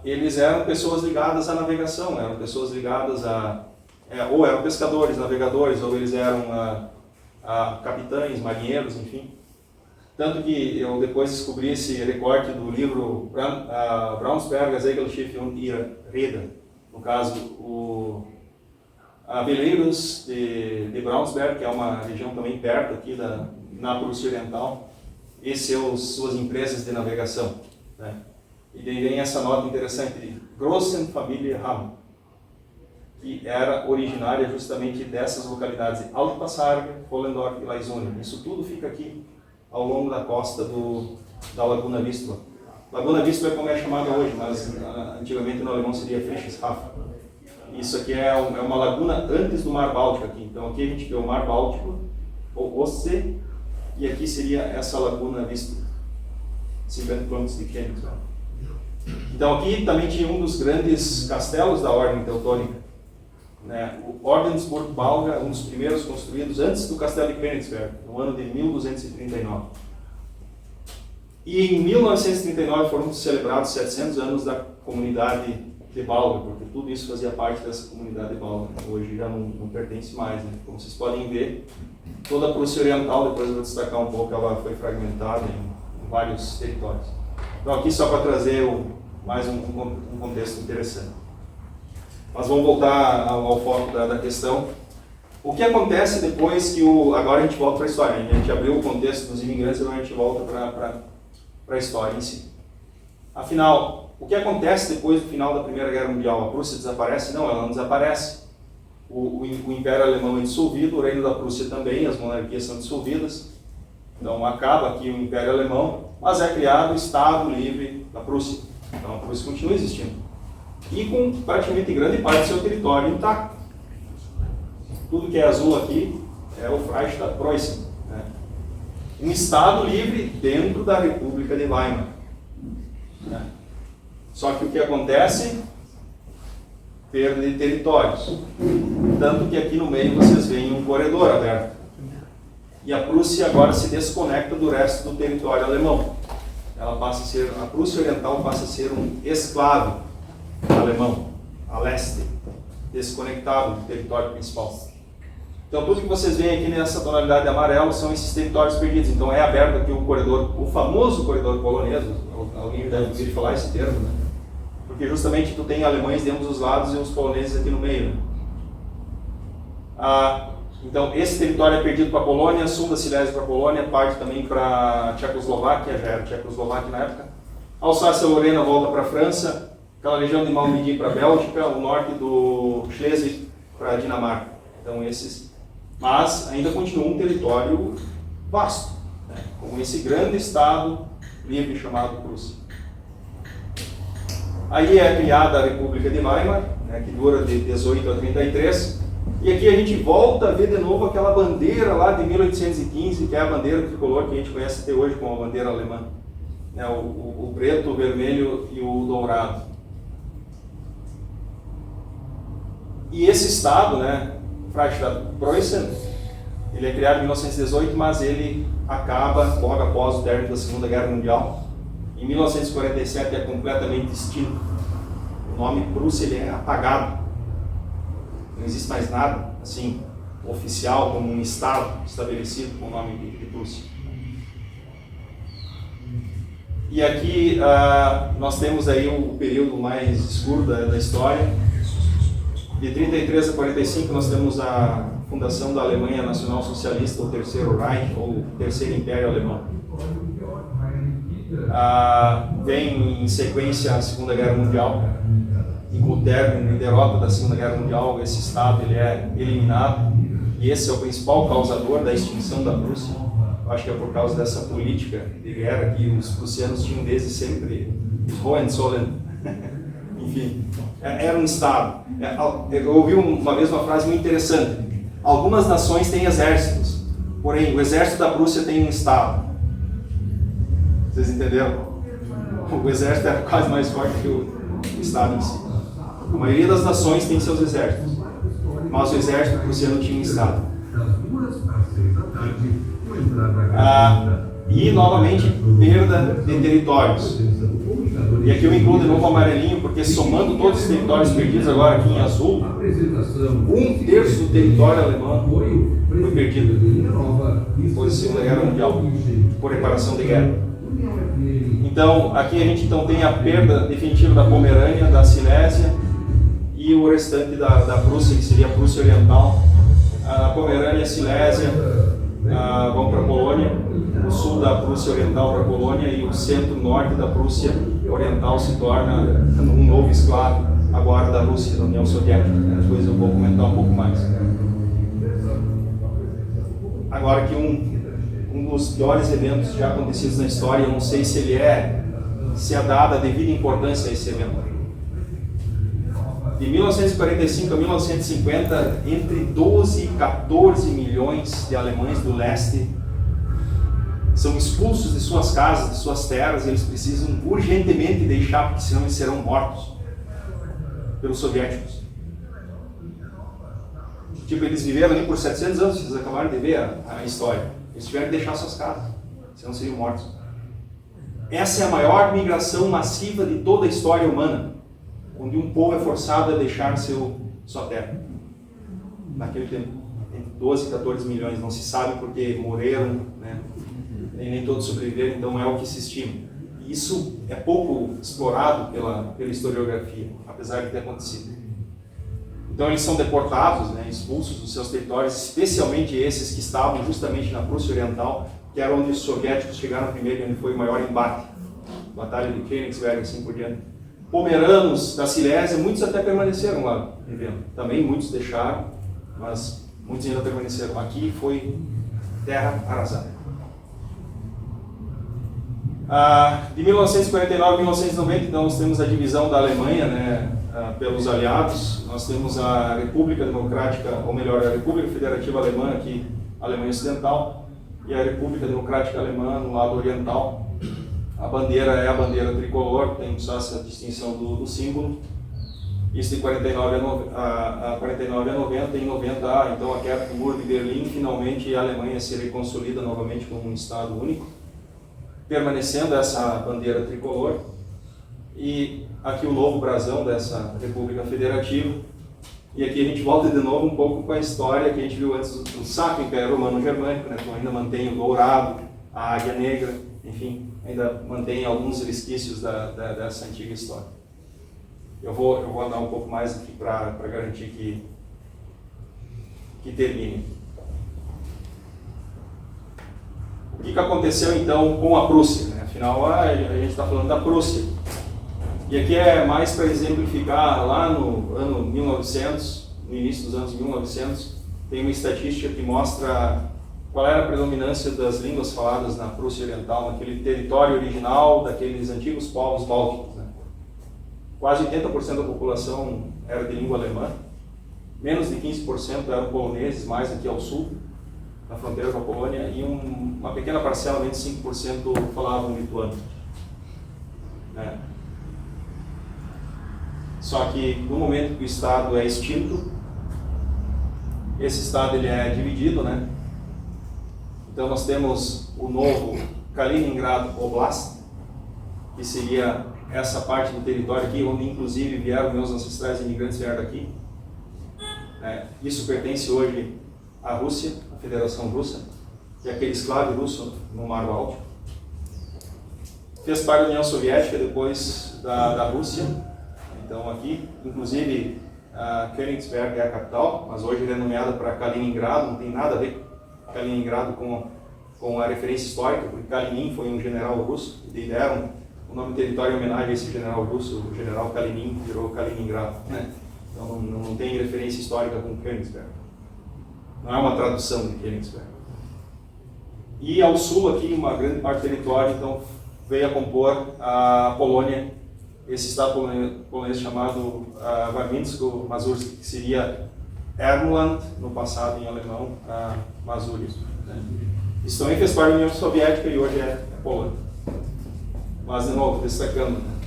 eles eram pessoas ligadas à navegação, eram pessoas ligadas ou eram pescadores, navegadores, ou eles eram capitães, marinheiros, enfim. Tanto que eu depois descobri esse recorte do livro Braunsberger Segelschiff und ihre Räder, no caso, a Veleiros de Braunsberg, que é uma região também perto aqui na Prússia Oriental, e suas empresas de navegação. Né? E daí vem essa nota interessante de Grossen Familie Hamm, que era originária justamente dessas localidades de Altpassarge, Vollendorf e Laisonia. Isso tudo fica aqui ao longo da costa da Laguna Vistula. Laguna Vistula é como é chamada hoje, mas antigamente no alemão seria Friedrichshafen. Isso aqui é uma laguna antes do Mar Báltico aqui. Então aqui a gente vê o Mar Báltico, ou Ostsee, e aqui seria essa Laguna Vistula, 50 km de Königsberg. Então aqui também tinha um dos grandes castelos da Ordem Teutônica, né? O Ordensburg Balga, um dos primeiros construídos antes do castelo de Königsberg, no ano de 1239. E em 1939 foram celebrados 700 anos da comunidade de Balga, porque tudo isso fazia parte dessa comunidade de Balga. Hoje já não pertence mais, né? Como vocês podem ver, toda a Prússia Oriental, depois eu vou destacar um pouco, ela foi fragmentada em vários territórios. Então aqui só para trazer mais um contexto interessante. Mas vamos voltar ao foco da questão. O que acontece depois que agora a gente volta para a história, a gente abriu o contexto dos imigrantes e agora a gente volta para a história em si. Afinal, o que acontece depois do final da Primeira Guerra Mundial? A Prússia desaparece? Não, ela não desaparece. O Império Alemão é dissolvido, o Reino da Prússia também, as monarquias são dissolvidas. Então acaba aqui o Império Alemão, mas é criado o Estado Livre da Prússia. Então a Prússia continua existindo. E com praticamente grande parte do seu território intacto. Tudo que é azul aqui é o Freistaat Preußen. Né? Um Estado livre dentro da República de Weimar. Né? Só que o que acontece? Perda de territórios. Tanto que aqui no meio vocês veem um corredor aberto. E a Prússia agora se desconecta do resto do território alemão. Ela passa a ser, a Prússia Oriental passa a ser um esclavo alemão, a leste, desconectado do território principal. Então tudo que vocês veem aqui nessa tonalidade de amarelo são esses territórios perdidos. Então é aberto aqui o corredor, o famoso corredor polonês, alguém deve ouvir falar esse termo, né? Porque justamente tu tem alemães de ambos os lados e os poloneses aqui no meio. Né? Então esse território é perdido para a Polônia, sul da Silésia para a Polônia, parte também para a Tchecoslováquia, já era Tchecoslováquia na época. A Alsácia-Lorena volta para a França, aquela região de Malmedy para a Bélgica, o norte do Schleswig para a Dinamarca. Então esses, mas ainda continua um território vasto, né? Com esse grande estado livre chamado Prússia. Aí é criada a República de Weimar, né, que dura de 18 a 33, e aqui a gente volta a ver de novo aquela bandeira lá de 1815, que é a bandeira tricolor que a gente conhece até hoje como a bandeira alemã, né, o preto, o vermelho e o dourado. E esse estado, né, Freistaat Preußen, ele é criado em 1918, mas ele acaba logo após o término da Segunda Guerra Mundial. Em 1947 é completamente extinto. O nome Prússia ele é apagado. Não existe mais nada assim oficial como um estado estabelecido com o nome de Prússia. E aqui nós temos aí o período mais escuro da história. De 33 a 45 nós temos a fundação da Alemanha Nacional Socialista, o Terceiro Reich, ou o Terceiro Império Alemão. Vem em sequência a Segunda Guerra Mundial, e com o término e derrota da Segunda Guerra Mundial, esse Estado ele é eliminado, e esse é o principal causador da extinção da Prússia. acho que é por causa dessa política de guerra que os prussianos tinham desde sempre, os Hohenzollern, enfim, era um Estado. Eu ouvi uma vez uma frase muito interessante: algumas nações têm exércitos, porém o exército da Prússia tem um Estado. Vocês entenderam? O exército era quase mais forte que o Estado em si. A maioria das nações tem seus exércitos, mas o exército prussiano tinha um Estado. E, novamente, perda de territórios. E aqui eu incluo de novo o amarelinho, porque somando todos os territórios perdidos agora aqui em azul, 1/3 do território alemão foi perdido depois da Segunda Guerra Mundial, por reparação de guerra. Então, aqui a gente tem a perda definitiva da Pomerânia, da Silésia e o restante da Prússia, que seria a Prússia Oriental. A Pomerânia, a Silésia vão para a Polônia, o sul da Prússia Oriental para a Polônia e o centro-norte da Prússia Oriental se torna um novo escravo agora da Rússia, da União Soviética. Depois eu vou comentar um pouco mais. Agora que um dos piores eventos já acontecidos na história, eu não sei se é dada a devida importância a esse evento. De 1945 a 1950, entre 12 e 14 milhões de alemães do leste são expulsos de suas casas, de suas terras, e eles precisam urgentemente deixar, porque senão eles serão mortos pelos soviéticos. Tipo, eles viveram ali por 700 anos, vocês acabaram de ver a história. Eles tiveram que deixar suas casas, senão seriam mortos. Essa é a maior migração massiva de toda a história humana, onde um povo é forçado a deixar sua terra. Naquele tempo, entre 12 e 14 milhões, não se sabe porque morreram, né? Nem todos sobreviveram, então é o que se estima. E isso é pouco explorado pela historiografia, apesar de ter acontecido. Então eles são deportados, né, expulsos dos seus territórios, especialmente esses que estavam justamente na Prússia Oriental, que era onde os soviéticos chegaram primeiro e onde foi o maior embate. Batalha de Königsberg, assim por diante. Pomeranos da Silésia, muitos até permaneceram lá vivendo. Também muitos deixaram, mas muitos ainda permaneceram. Aqui foi terra arrasada. De 1949 a 1990, então, nós temos a divisão da Alemanha, né, pelos aliados. Nós temos a República Democrática, ou melhor, a República Federativa Alemã, aqui, Alemanha Ocidental, e a República Democrática Alemã, no lado oriental. A bandeira é a bandeira tricolor, tem só essa distinção do símbolo. Isso de 49 a 90, em 90, então a queda do Muro de Berlim, finalmente a Alemanha seria consolida novamente como um Estado único, permanecendo essa bandeira tricolor. E aqui o novo brasão dessa República Federativa. E aqui a gente volta de novo um pouco com a história que a gente viu antes do Sacro Império Romano Germânico, né? Então ainda mantém o dourado, a águia negra, enfim, ainda mantém alguns resquícios dessa antiga história. Eu vou andar um pouco mais aqui para garantir que termine. O que aconteceu então com a Prússia? Né? Afinal, a gente está falando da Prússia. E aqui é mais para exemplificar, lá no ano 1900, no início dos anos 1900, tem uma estatística que mostra qual era a predominância das línguas faladas na Prússia Oriental, naquele território original daqueles antigos povos bálticos. Né? Quase 80% da população era de língua alemã, menos de 15% eram poloneses, mais aqui ao sul, na fronteira com a Polônia, e uma pequena parcela, menos de 5%, falavam lituano. Né? Só que no momento que o Estado é extinto, esse Estado ele é dividido, né? Então nós temos o novo Kaliningrado Oblast, que seria essa parte do território aqui, onde inclusive vieram meus ancestrais imigrantes, vieram daqui. Isso pertence hoje à Rússia, à Federação Russa, que é aquele esclavo russo no Mar Báltico. Fez parte da União Soviética depois da Rússia. Então aqui, inclusive, Königsberg é a capital, mas hoje ele é nomeada para Kaliningrado, não tem nada a ver Kaliningrado com a referência histórica, porque Kalinin foi um general russo, e deram o nome do território em homenagem a esse general russo, o general Kalinin, virou Kaliningrado. Né? Então não tem referência histórica com Königsberg. Não é uma tradução de Königsberg. E ao sul aqui, uma grande parte do território, então, veio a compor a Polônia, esse estado polonês chamado Warmińsko-Mazurski, que seria Ermland, no passado em alemão, Mazurius. Né? Isso também fez parte da União Soviética e hoje é Polônia. Mas, de novo, destacando, né?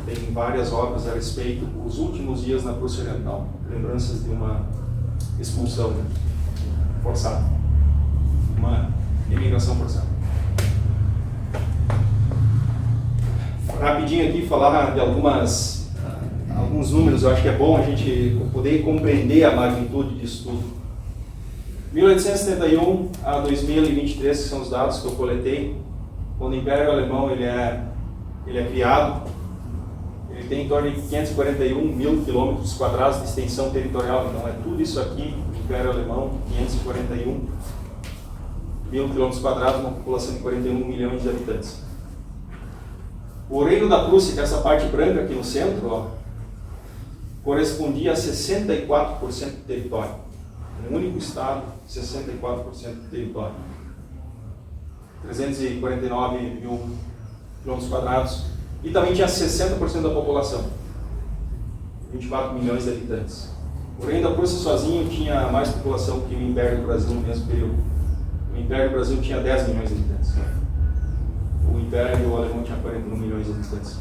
Tem várias obras a respeito dos últimos dias na Prússia Oriental, lembranças de uma expulsão, né? Forçada, uma imigração forçada. Rapidinho aqui falar de alguns números, eu acho que é bom a gente poder compreender a magnitude disso tudo. 1871 a 2023, que são os dados que eu coletei, quando o Império Alemão ele é criado, ele tem em torno de 541 mil quilômetros quadrados de extensão territorial, então é tudo isso aqui, o Império Alemão, 541 mil quilômetros quadrados, uma população de 41 milhões de habitantes. O Reino da Prússia, que é essa parte branca aqui no centro, ó, correspondia a 64% do território. Um único estado, 64% do território. 349 mil quilômetros quadrados. E também tinha 60% da população. 24 milhões de habitantes. O Reino da Prússia sozinho tinha mais população que o Império do Brasil no mesmo período. O Império do Brasil tinha 10 milhões de habitantes. O Império Alemão tinha 41 milhões de habitantes.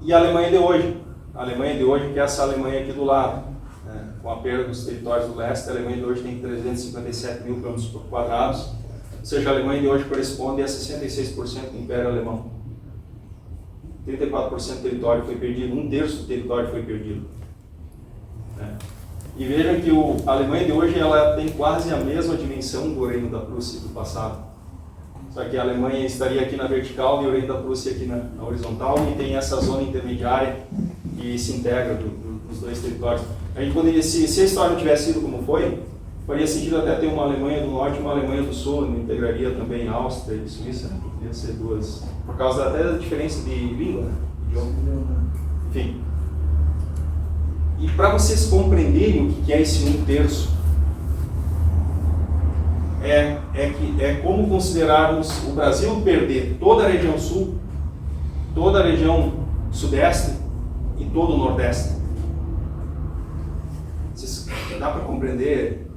E a Alemanha de hoje? A Alemanha de hoje, que é essa Alemanha aqui do lado, né? Com a perda dos territórios do leste, a Alemanha de hoje tem 357 mil quilômetros quadrados, ou seja, a Alemanha de hoje corresponde a 66% do Império Alemão. 34% do território foi perdido, um terço do território foi perdido. Né? E vejam que a Alemanha de hoje ela tem quase a mesma dimensão do Reino da Prússia do passado. Só que a Alemanha estaria aqui na vertical e o Reino da Prússia aqui na horizontal, e tem essa zona intermediária que se integra dos dois territórios. A gente poderia, se a história não tivesse sido como foi, faria sentido até ter uma Alemanha do Norte e uma Alemanha do Sul, integraria também a Áustria e Suíça, né? Poderia ser duas, por causa até da diferença de língua, né? Idioma. Enfim. E para vocês compreenderem o que é esse um terço, é como considerarmos o Brasil perder toda a região sul, toda a região sudeste e todo o nordeste. Dá para compreender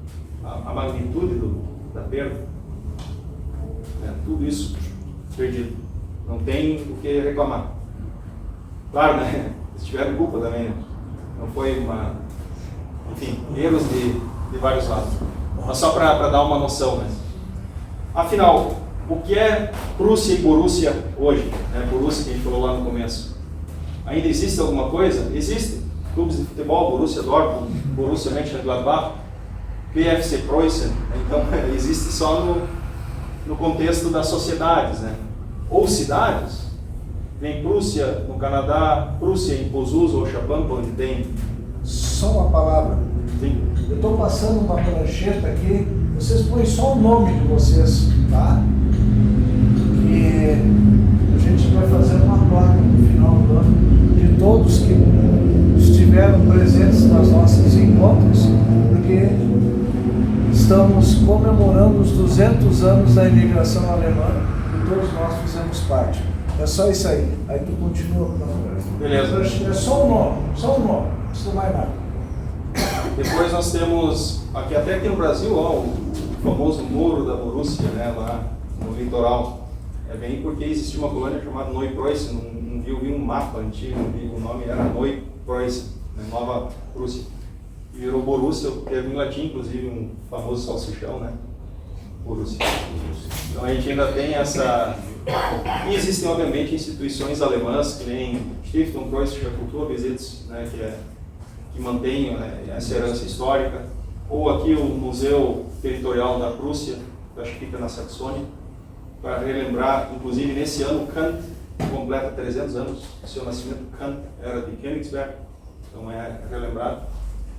a magnitude da perda? Tudo isso perdido. Não tem o que reclamar. Claro, né? Eles tiveram culpa também, né? Não foi enfim, erros de vários lados. Mas só para dar uma noção, né? Afinal, o que é Prússia e Borussia hoje? Né? Borussia que a gente falou lá no começo. Ainda existe alguma coisa? Existe. Clubes de futebol, Borussia Dortmund, Borussia Mönchengladbach, PFC Preußen. Então, existe só no contexto das sociedades, né? Ou cidades. Tem Prússia no Canadá, Prússia em Pozuzo ou Chabampa, onde tem... Só uma palavra. Sim. Eu estou passando uma prancheta aqui, vocês põem só o nome de vocês, tá? E a gente vai fazer uma placa no final do ano de todos que estiveram presentes nas nossos encontros, porque estamos comemorando os 200 anos da imigração alemã e todos nós fizemos parte. É só isso aí. Aí tu continua com o nome. Beleza. É só o nome, não precisa mais nada. Depois nós temos, até aqui no Brasil, ó, o famoso Muro da Borussia, né, lá no litoral. É bem porque existia uma colônia chamada Neupreußen, eu vi um mapa antigo, o nome era Neupreußen, né, Nova Prússia. E virou Borussia, que é em latim, inclusive, um famoso salsichão, né? Borussia. Então a gente ainda tem essa... E existem, obviamente, instituições alemãs, que nem Stiftung Preußischer Kulturbesitz, né, que mantém, né, essa herança histórica, ou aqui o Museu Territorial da Prússia, que acho que fica na Saxônia, para relembrar, inclusive nesse ano, Kant completa 300 anos do seu nascimento. Kant era de Königsberg, então é relembrado.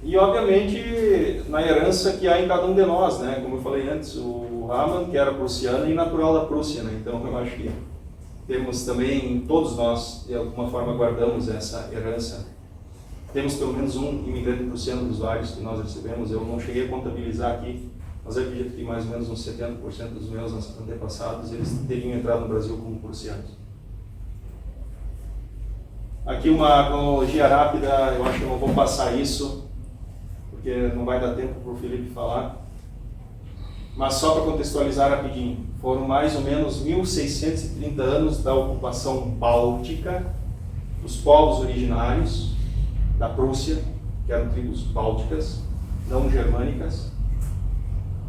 E, obviamente, na herança que há em cada um de nós, né? Como eu falei antes, o Hamann, que era prussiano e natural da Prússia, né? Então, eu acho que temos também, todos nós, de alguma forma, guardamos essa herança. Temos pelo menos um imigrante prussiano dos vários que nós recebemos. Eu não cheguei a contabilizar aqui, mas acredito que mais ou menos uns 70% dos meus antepassados, eles teriam entrado no Brasil como prussianos. Aqui uma cronologia rápida, eu acho que eu não vou passar isso, porque não vai dar tempo para o Felipe falar. Mas só para contextualizar rapidinho, foram mais ou menos 1630 anos da ocupação báltica dos povos originários da Prússia, que eram tribos bálticas, não germânicas.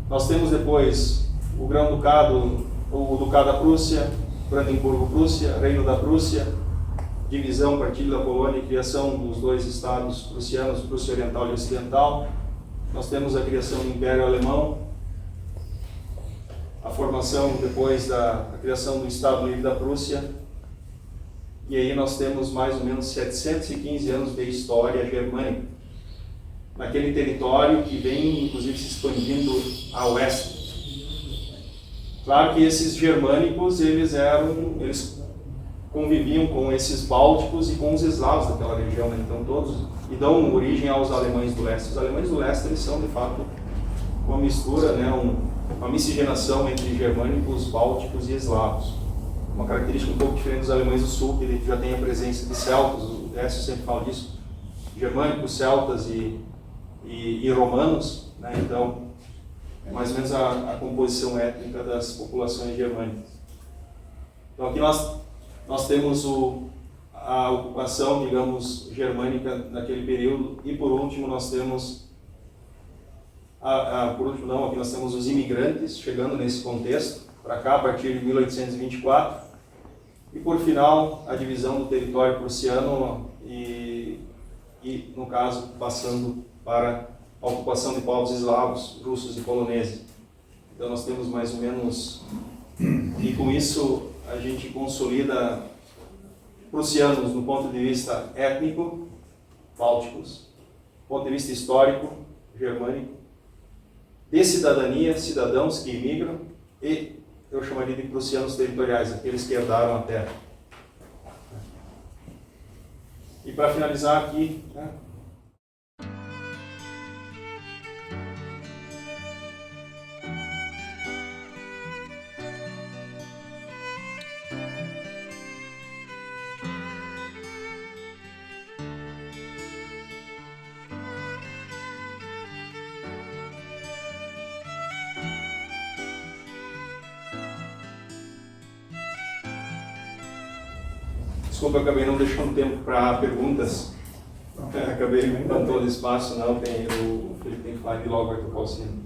Nós temos depois o Grão-Ducado, o Ducado da Prússia, Brandenburgo-Prússia, Reino da Prússia, divisão, partilha da Polônia e criação dos dois estados prussianos, Prússia Oriental e Ocidental. Nós temos a criação do Império Alemão, a formação depois da criação do Estado Livre da Prússia, e aí nós temos mais ou menos 715 anos de história germânica, naquele território que vem inclusive se expandindo a oeste. Claro que esses germânicos, eles conviviam com esses bálticos e com os eslavos daquela região, né? Então todos, e dão origem aos alemães do leste. Os alemães do leste, eles são de fato uma mistura, né? Uma miscigenação entre germânicos, bálticos e eslavos. Uma característica um pouco diferente dos alemães do sul, que ele já tem a presença de celtas, o Décio sempre fala disso, germânicos, celtas e romanos, né? Então é mais ou menos a composição étnica das populações germânicas. Então aqui nós temos a ocupação, digamos, germânica naquele período, e por último nós temos aqui nós temos os imigrantes chegando nesse contexto para cá a partir de 1824, e por final a divisão do território prussiano e no caso passando para a ocupação de povos eslavos, russos e poloneses. Então nós temos mais ou menos, e com isso a gente consolida prussianos no ponto de vista étnico, bálticos, do ponto de vista histórico, germânico, de cidadania, cidadãos que imigram, e eu chamaria de prussianos territoriais, aqueles que herdaram a terra. E para finalizar aqui, né, desculpa, eu acabei não deixando tempo para perguntas. Acabei dando todo o espaço, o Felipe tem que falar de logo, Arthur Paulsino.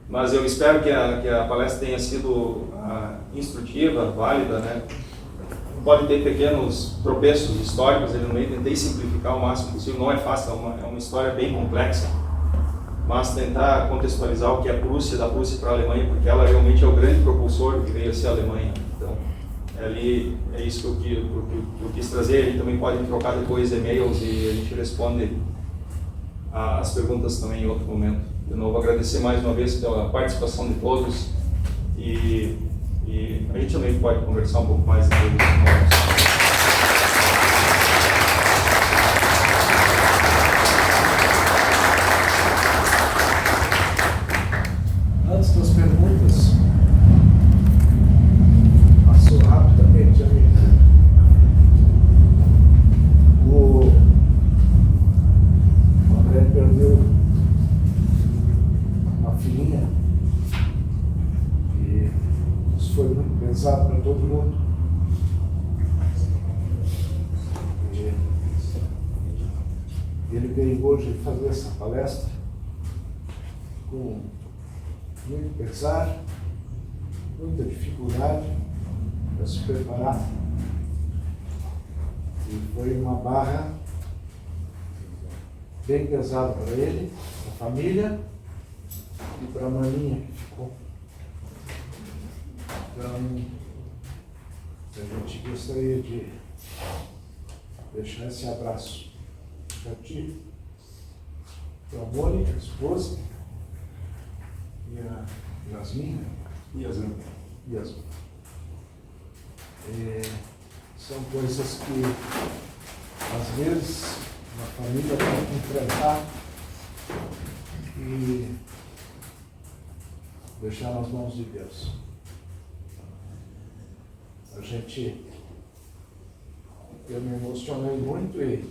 Mas eu espero que a palestra tenha sido instrutiva, válida, né? Pode ter pequenos tropeços históricos, ele no meio, tentei simplificar o máximo possível, não é fácil, é uma história bem complexa, mas tentar contextualizar o que é a Prússia, da Prússia para a Alemanha, porque ela realmente é o grande propulsor que veio a ser a Alemanha. Então, ali é isso que eu quis trazer. A gente também pode trocar depois e-mails e a gente responde as perguntas também em outro momento. De novo, agradecer mais uma vez pela participação de todos e a gente também pode conversar um pouco mais depois. Antes das perguntas, passou rapidamente ali. O André perdeu uma filhinha e isso foi muito pesado para todo mundo. E ele veio hoje fazer essa palestra com muito pesar, muita dificuldade para se preparar, e foi uma barra bem pesada para ele, para a família e para a maninha que ficou. Então, a gente gostaria de deixar esse abraço para ti, para a Mônica, a esposa, e a Yasmin. São coisas que às vezes uma família tem que enfrentar, e deixar nas mãos de Deus. Eu me emocionei muito e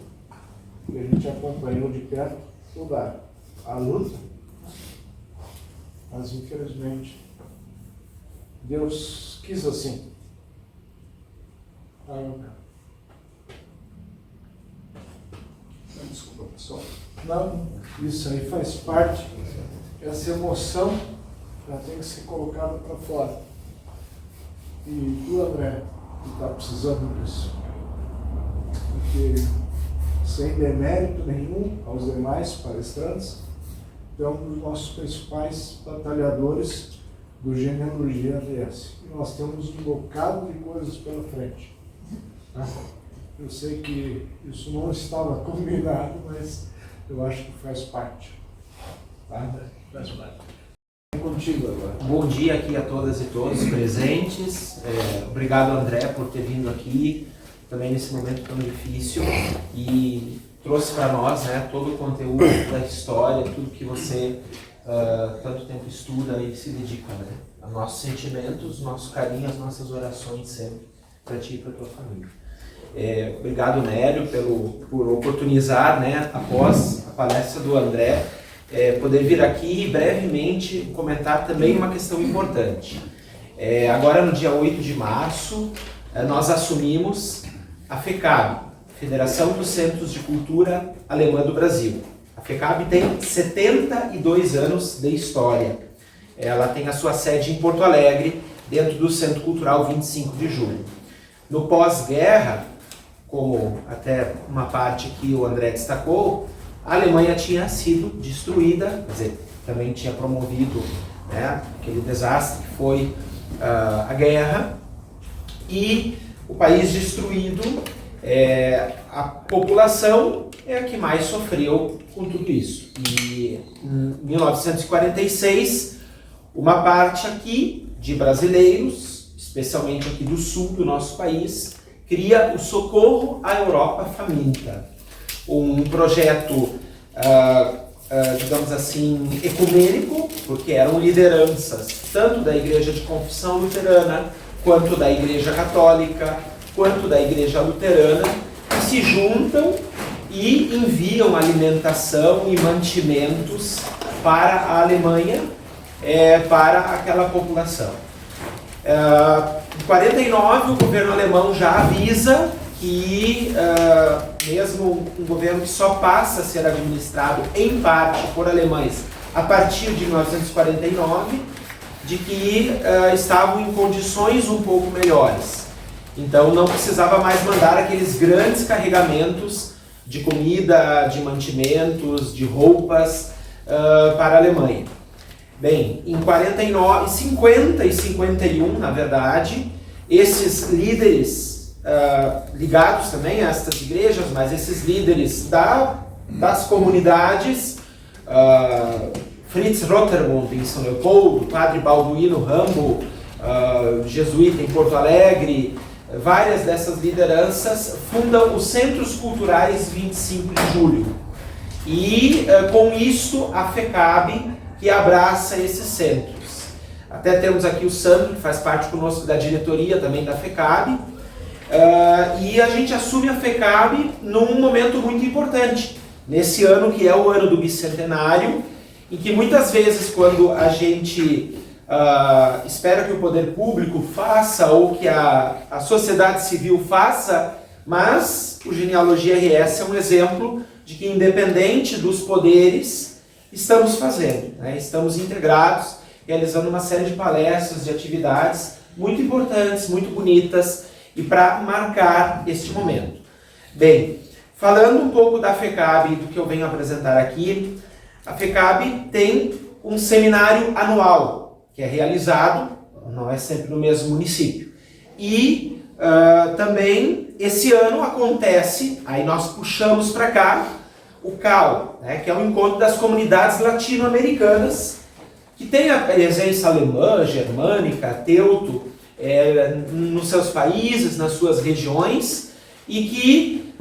a gente acompanhou de perto toda a luta, mas infelizmente Deus quis assim. Desculpa, pessoal. Não, isso aí faz parte, essa emoção ela tem que ser colocada para fora. E tu, André, tu está precisando disso. Porque, sem demérito nenhum aos demais palestrantes, tu é um dos nossos principais batalhadores do Genealogia RS. E nós temos um bocado de coisas pela frente. Eu sei que isso não estava combinado, mas eu acho que faz parte. Tá? Faz parte. É contigo agora. Bom dia aqui a todas e todos presentes. Obrigado, André, por ter vindo aqui, também nesse momento tão difícil, e trouxe para nós, né, todo o conteúdo da história, tudo que você tanto tempo estuda e se dedica, né? Os nossos sentimentos, nosso carinho, as nossas orações sempre para ti e para tua família. Obrigado, Nélio, por oportunizar, né, após a palestra do André, poder vir aqui e brevemente comentar também uma questão importante. Agora, no dia 8 de março, nós assumimos a FECAB, Federação dos Centros de Cultura Alemã do Brasil. A FECAB tem 72 anos de história. Ela tem a sua sede em Porto Alegre, dentro do Centro Cultural 25 de Julho. No pós-guerra, como até uma parte que o André destacou, a Alemanha tinha sido destruída, quer dizer, também tinha promovido, né, aquele desastre que foi a guerra, e o país destruído, a população é a que mais sofreu com tudo isso. E em 1946, uma parte aqui de brasileiros, especialmente aqui do sul do nosso país, cria o Socorro à Europa Faminta, um projeto, digamos assim, ecumênico, porque eram lideranças tanto da Igreja de Confissão Luterana, quanto da Igreja Católica, quanto da Igreja Luterana, que se juntam e enviam alimentação e mantimentos para a Alemanha, para aquela população. Em 49, o governo alemão já avisa que, mesmo um governo que só passa a ser administrado em parte por alemães a partir de 1949, de que estavam em condições um pouco melhores. Então não precisava mais mandar aqueles grandes carregamentos de comida, de mantimentos, de roupas para a Alemanha. Bem, em 49, 50 e 51, na verdade, esses líderes ligados também a estas igrejas, mas esses líderes das comunidades, Fritz Rottermund em São Leopoldo, Padre Balduino Rambo, jesuíta em Porto Alegre, várias dessas lideranças fundam os Centros Culturais 25 de Julho. E com isso a FECAB, que abraça esses centros. Até temos aqui o Sandro, que faz parte conosco da diretoria também da FECAB, e a gente assume a FECAB num momento muito importante, nesse ano que é o ano do bicentenário, em que muitas vezes quando a gente espera que o poder público faça ou que a sociedade civil faça, mas o Genealogia RS é um exemplo de que, independente dos poderes, estamos fazendo, né? Estamos integrados, realizando uma série de palestras, de atividades muito importantes, muito bonitas, e para marcar este momento. Bem, falando um pouco da FECAB e do que eu venho apresentar aqui, a FECAB tem um seminário anual, que é realizado, não é sempre no mesmo município. E também esse ano acontece, aí nós puxamos para cá, o CAL, né, que é o Encontro das Comunidades Latino-Americanas, que tem a presença alemã, germânica, teuto, nos seus países, nas suas regiões, e que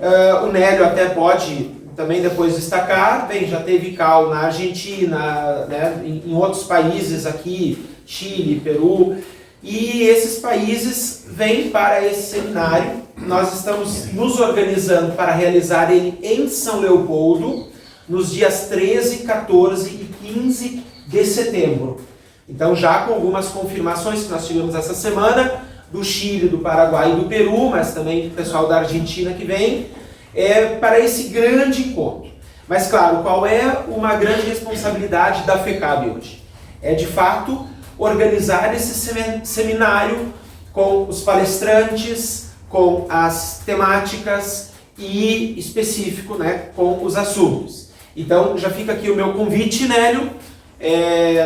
o Nélio até pode também depois destacar, bem, já teve CAL na Argentina, né, em outros países aqui, Chile, Peru, e esses países vêm para esse seminário. Nós estamos nos organizando para realizar ele em São Leopoldo, nos dias 13, 14 e 15 de setembro. Então, já com algumas confirmações que nós tivemos essa semana, do Chile, do Paraguai e do Peru, mas também do pessoal da Argentina que vem, para esse grande encontro. Mas, claro, qual é uma grande responsabilidade da FECAB hoje? É, de fato, organizar esse seminário com os palestrantes, com as temáticas e específico, né, com os assuntos. Então, já fica aqui o meu convite, Nélio.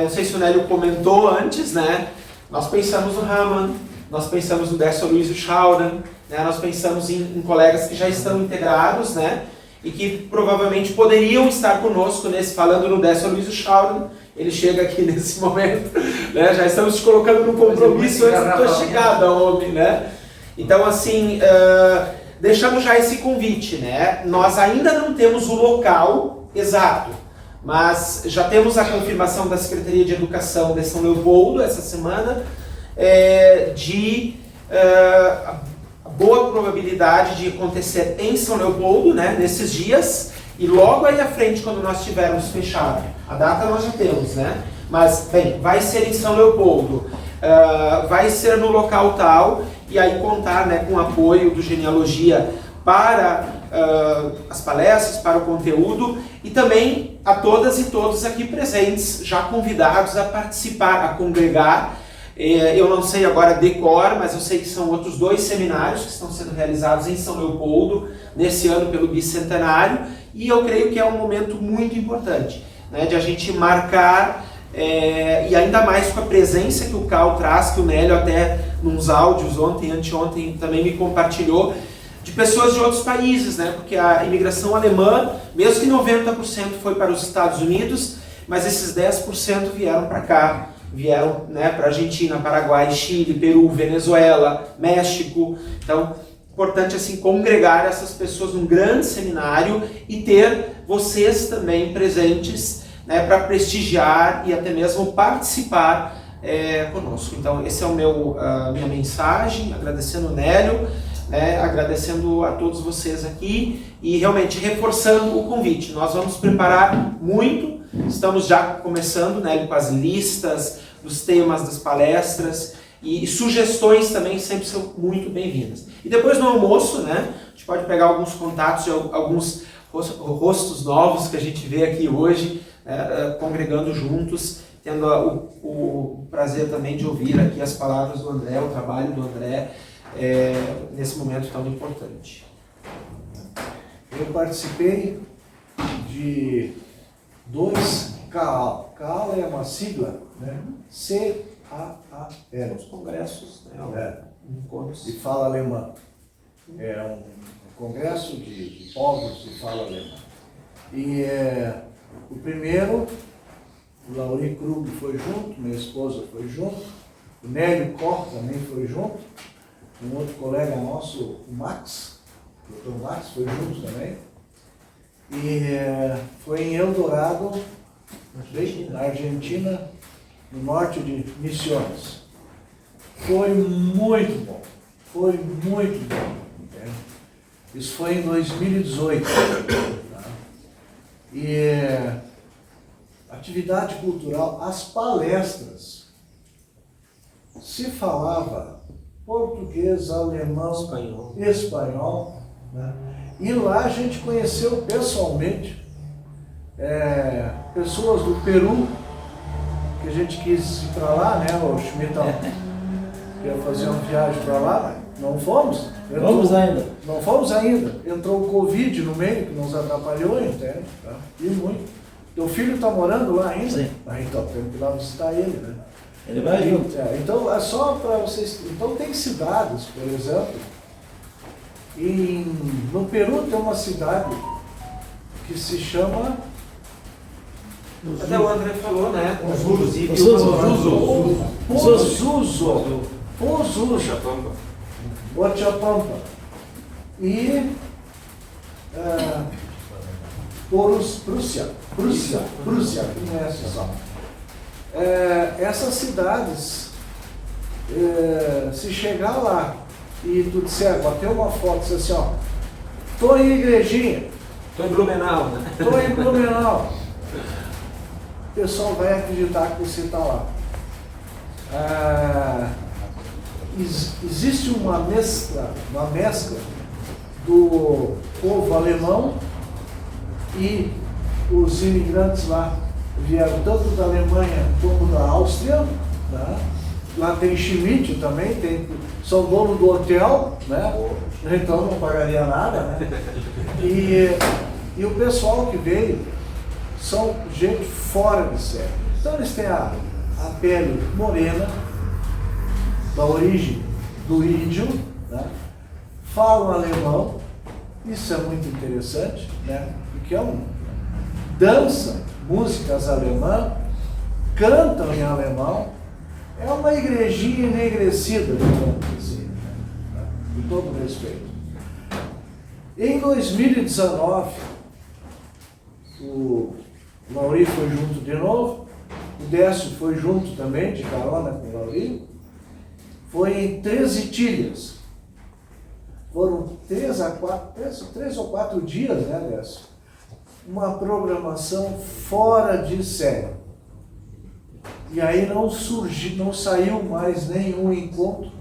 Não sei se o Nélio comentou antes, né? Nós pensamos no Raman, nós pensamos no Décio Luiz Schauran, né? Nós pensamos em colegas que já estão integrados, né? E que provavelmente poderiam estar conosco falando no Décio Luiz Schauran. Ele chega aqui nesse momento, né? Já estamos te colocando no compromisso antes da tua chegada, homem, né? Então, assim, deixamos já esse convite, né? Nós ainda não temos o local exato, mas já temos a confirmação da Secretaria de Educação de São Leopoldo essa semana, de boa probabilidade de acontecer em São Leopoldo, né, nesses dias, e logo aí à frente, quando nós tivermos fechado. A data nós já temos, né? Mas, bem, vai ser em São Leopoldo, vai ser no local tal, e aí contar, né, com o apoio do Genealogia para as palestras, para o conteúdo, e também a todas e todos aqui presentes, já convidados a participar, a congregar. Eu não sei agora de cor, mas eu sei que são outros 2 seminários que estão sendo realizados em São Leopoldo, nesse ano pelo bicentenário, e eu creio que é um momento muito importante, né, de a gente marcar, e ainda mais com a presença que o Cal traz, que o Nélio até nos áudios ontem, anteontem também me compartilhou, de pessoas de outros países, né? Porque a imigração alemã, mesmo que 90% foi para os Estados Unidos, mas esses 10% vieram para cá, vieram, né, para Argentina, Paraguai, Chile, Peru, Venezuela, México. Então, importante assim congregar essas pessoas num grande seminário e ter vocês também presentes, né, para prestigiar e até mesmo participar conosco. Então, esse é minha mensagem, agradecendo o Nélio, agradecendo a todos vocês aqui e realmente reforçando o convite. Nós vamos preparar muito, estamos já começando, né, com as listas dos temas das palestras e sugestões também sempre são muito bem-vindas. E depois no almoço, né, a gente pode pegar alguns contatos de alguns rostos novos que a gente vê aqui hoje, congregando juntos, tendo o prazer também de ouvir aqui as palavras do André, o trabalho do André, nesse momento tão importante. Eu participei de 2 CAAL. CAAL é uma sigla, né? C-A-A-L. Os congressos, né? E fala alemã. É um congresso de povos de fala alemã. E o primeiro, o Laurin Krug foi junto, minha esposa foi junto, o Nélio Koch também foi junto, um outro colega nosso, o Max, o Dr. Max, foi junto também. E foi em Eldorado, na Argentina, no norte de Misiones. Foi muito bom, foi muito bom. Entende? Isso foi em 2018. Tá? E atividade cultural, as palestras, se falava português, alemão, espanhol, né? E lá a gente conheceu pessoalmente pessoas do Peru, que a gente quis ir para lá, né, o Schmidtão ia fazer uma viagem para lá, não fomos. Não fomos ainda. Entrou o Covid no meio, que nos atrapalhou, entende? Tá? E muito. Teu filho está morando lá ainda? Sim. Então temos que ir lá visitar ele, né? Ele vai junto. Então, é só para vocês... Então, tem cidades, por exemplo, no Peru tem uma cidade que se chama... Até o André falou, né? Inclusive Pozuzo. Ochapampa. E Prússia, conhece só. essas cidades, se chegar lá e tu disser, bater uma foto, dizer assim, ó, tô em Igrejinha, Tô em Blumenau, né? tô em Blumenau, o pessoal vai acreditar que você está lá. Existe uma mescla do povo alemão e os imigrantes lá vieram tanto da Alemanha como da Áustria, né? Lá tem Schmidt também, são dono do hotel, né? Então não pagaria nada, né? E o pessoal que veio são gente fora de série. Então eles têm a pele morena, da origem do índio, né? Falam alemão, isso é muito interessante, né? Porque dançam músicas alemãs, cantam em alemão, é uma igrejinha enegrecida, digamos assim, né? Com todo respeito. Em 2019, o Lauri foi junto de novo, o Décio foi junto também, de carona com o Lauri, foi em 13 Itilhas. Foram 3 ou 4 dias, né, Décio? Uma programação fora de série. E aí não saiu mais nenhum encontro.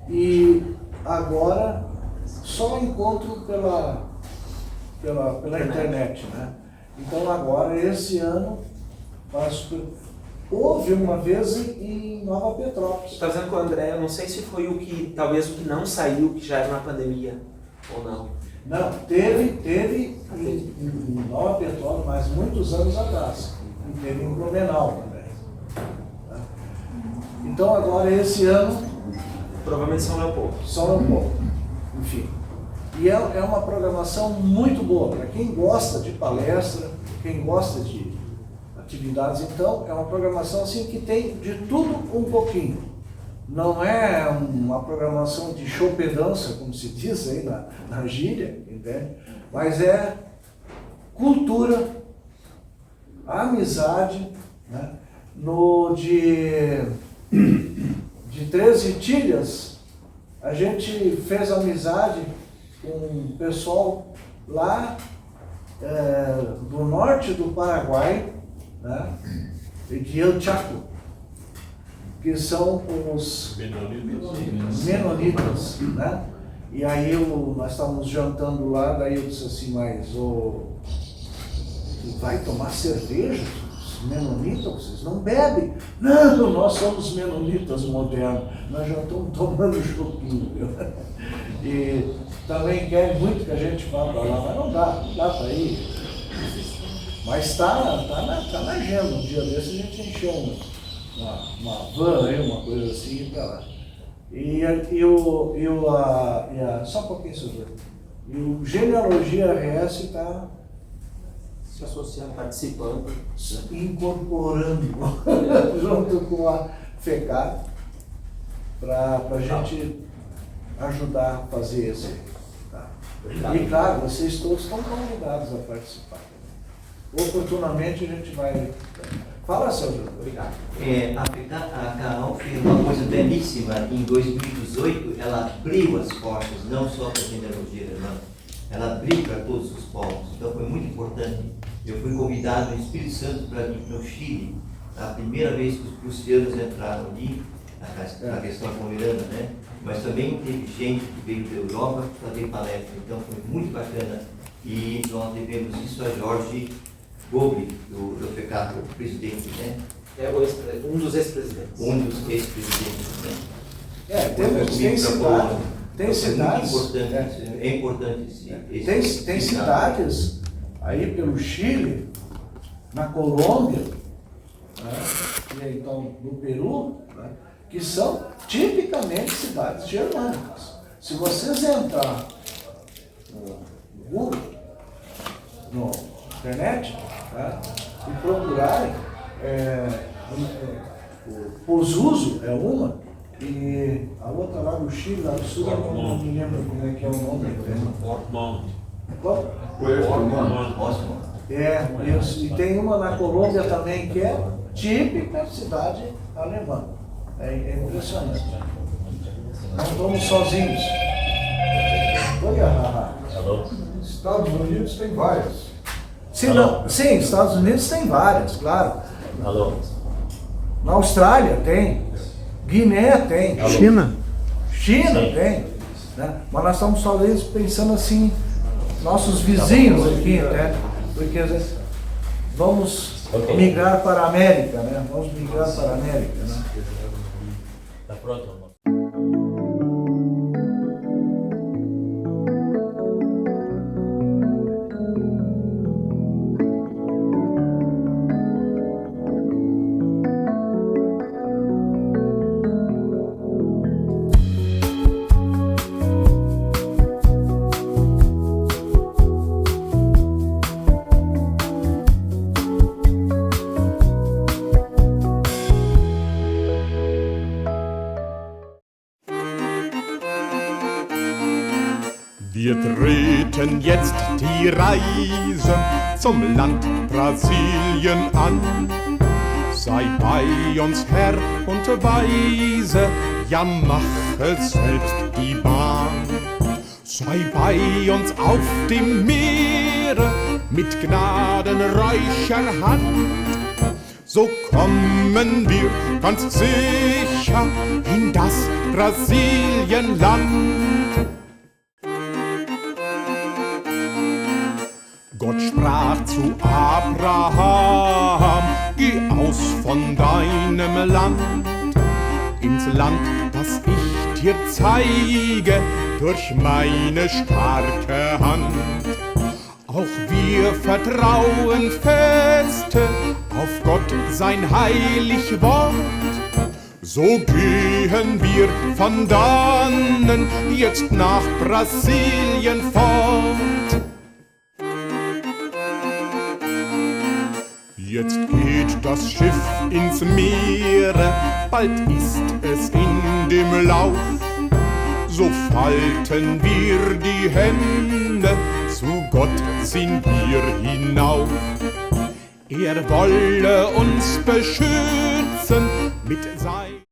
E agora só encontro pela internet, né? Então agora, esse ano, houve uma vez em Nova Petrópolis. Está dizendo com o André, eu não sei se foi talvez o que não saiu, que já era na pandemia, ou não. Não, teve em Nova Petrópolis, mas muitos anos atrás. E teve em Blumenau também. Então agora, esse ano, Provavelmente São Leopoldo. São Leopoldo, enfim. E é uma programação muito boa para quem gosta de palestra, quem gosta de atividades. Então, é uma programação assim que tem de tudo um pouquinho. Não é uma programação de chopedança, como se diz aí na gíria, entende? Mas é cultura, amizade, né? De 13 Itilhas, a gente fez amizade com o pessoal lá do norte do Paraguai, né? De El Chaco, que são os menonitas, né? E aí nós estávamos jantando lá, daí eu disse assim, mas vai tomar cerveja? Os menonitas, vocês não bebem? Não, nós somos menonitas modernos, nós já estamos tomando chupinho. E também querem muito que a gente vá para lá, mas não dá para ir. Mas está na agenda, um dia desse a gente encheu uma van aí, uma coisa assim, e para lá. Só um pouquinho, senhor. E o Genealogia RS está Se associando, participando, incorporando junto com a FECAR para a gente ajudar a fazer esse. Tá? E claro, vocês todos estão convidados a participar. Oportunamente a gente vai. Fala, seu Júlio. obrigado. A Carol fez uma coisa belíssima. Em 2018, ela abriu as portas, não só para a genealogia alemã, ela abriu para todos os povos. Então foi muito importante. Eu fui convidado no Espírito Santo para ir para o Chile, a primeira vez que os prussianos entraram ali, na questão pomerana, né? Mas também teve gente que veio da Europa fazer palestra, então foi muito bacana. E nós devemos isso a Jorge Gobli, do FECAR, o presidente, né? É um dos ex-presidentes. Um dos ex-presidentes, né? Tem cidades. É importante Tem cidades aí pelo Chile, na Colômbia, né? E então no Peru, né? Que são tipicamente cidades germânicas. Se vocês entrar no Google, na internet, tá? E procurarem, o Pozuzo é uma, e a outra lá do Chile, lá do Sul, eu não me lembro como é que é o nome. Qual? E tem uma na Colômbia também que é típica cidade alemã. É impressionante. Não estamos sozinhos. Oi, Estados Unidos tem várias. Sim, Estados Unidos tem várias, claro. Alô. Na Austrália tem. Guiné tem. China. China tem. Né? Mas nós estamos só pensando assim, nossos vizinhos aqui, né? Porque vamos migrar para a América, né? Vamos migrar para a América, né? Tá pronto, amor. Wir treten jetzt die Reise zum Land Brasilien an. Sei bei uns Herr und Weise, ja mache selbst die Bahn. Sei bei uns auf dem Meere mit gnadenreicher Hand. So kommen wir ganz sicher in das Brasilienland. Gott sprach zu Abraham, geh aus von deinem Land, ins Land, das ich dir zeige, durch meine starke Hand. Auch wir vertrauen feste auf Gott sein heilig Wort. So gehen wir von dannen jetzt nach Brasilien fort. Jetzt geht das Schiff ins Meere, bald ist es in dem Lauf. So falten wir die Hände, zu Gott sind wir hinauf. Er wolle uns beschützen mit seinem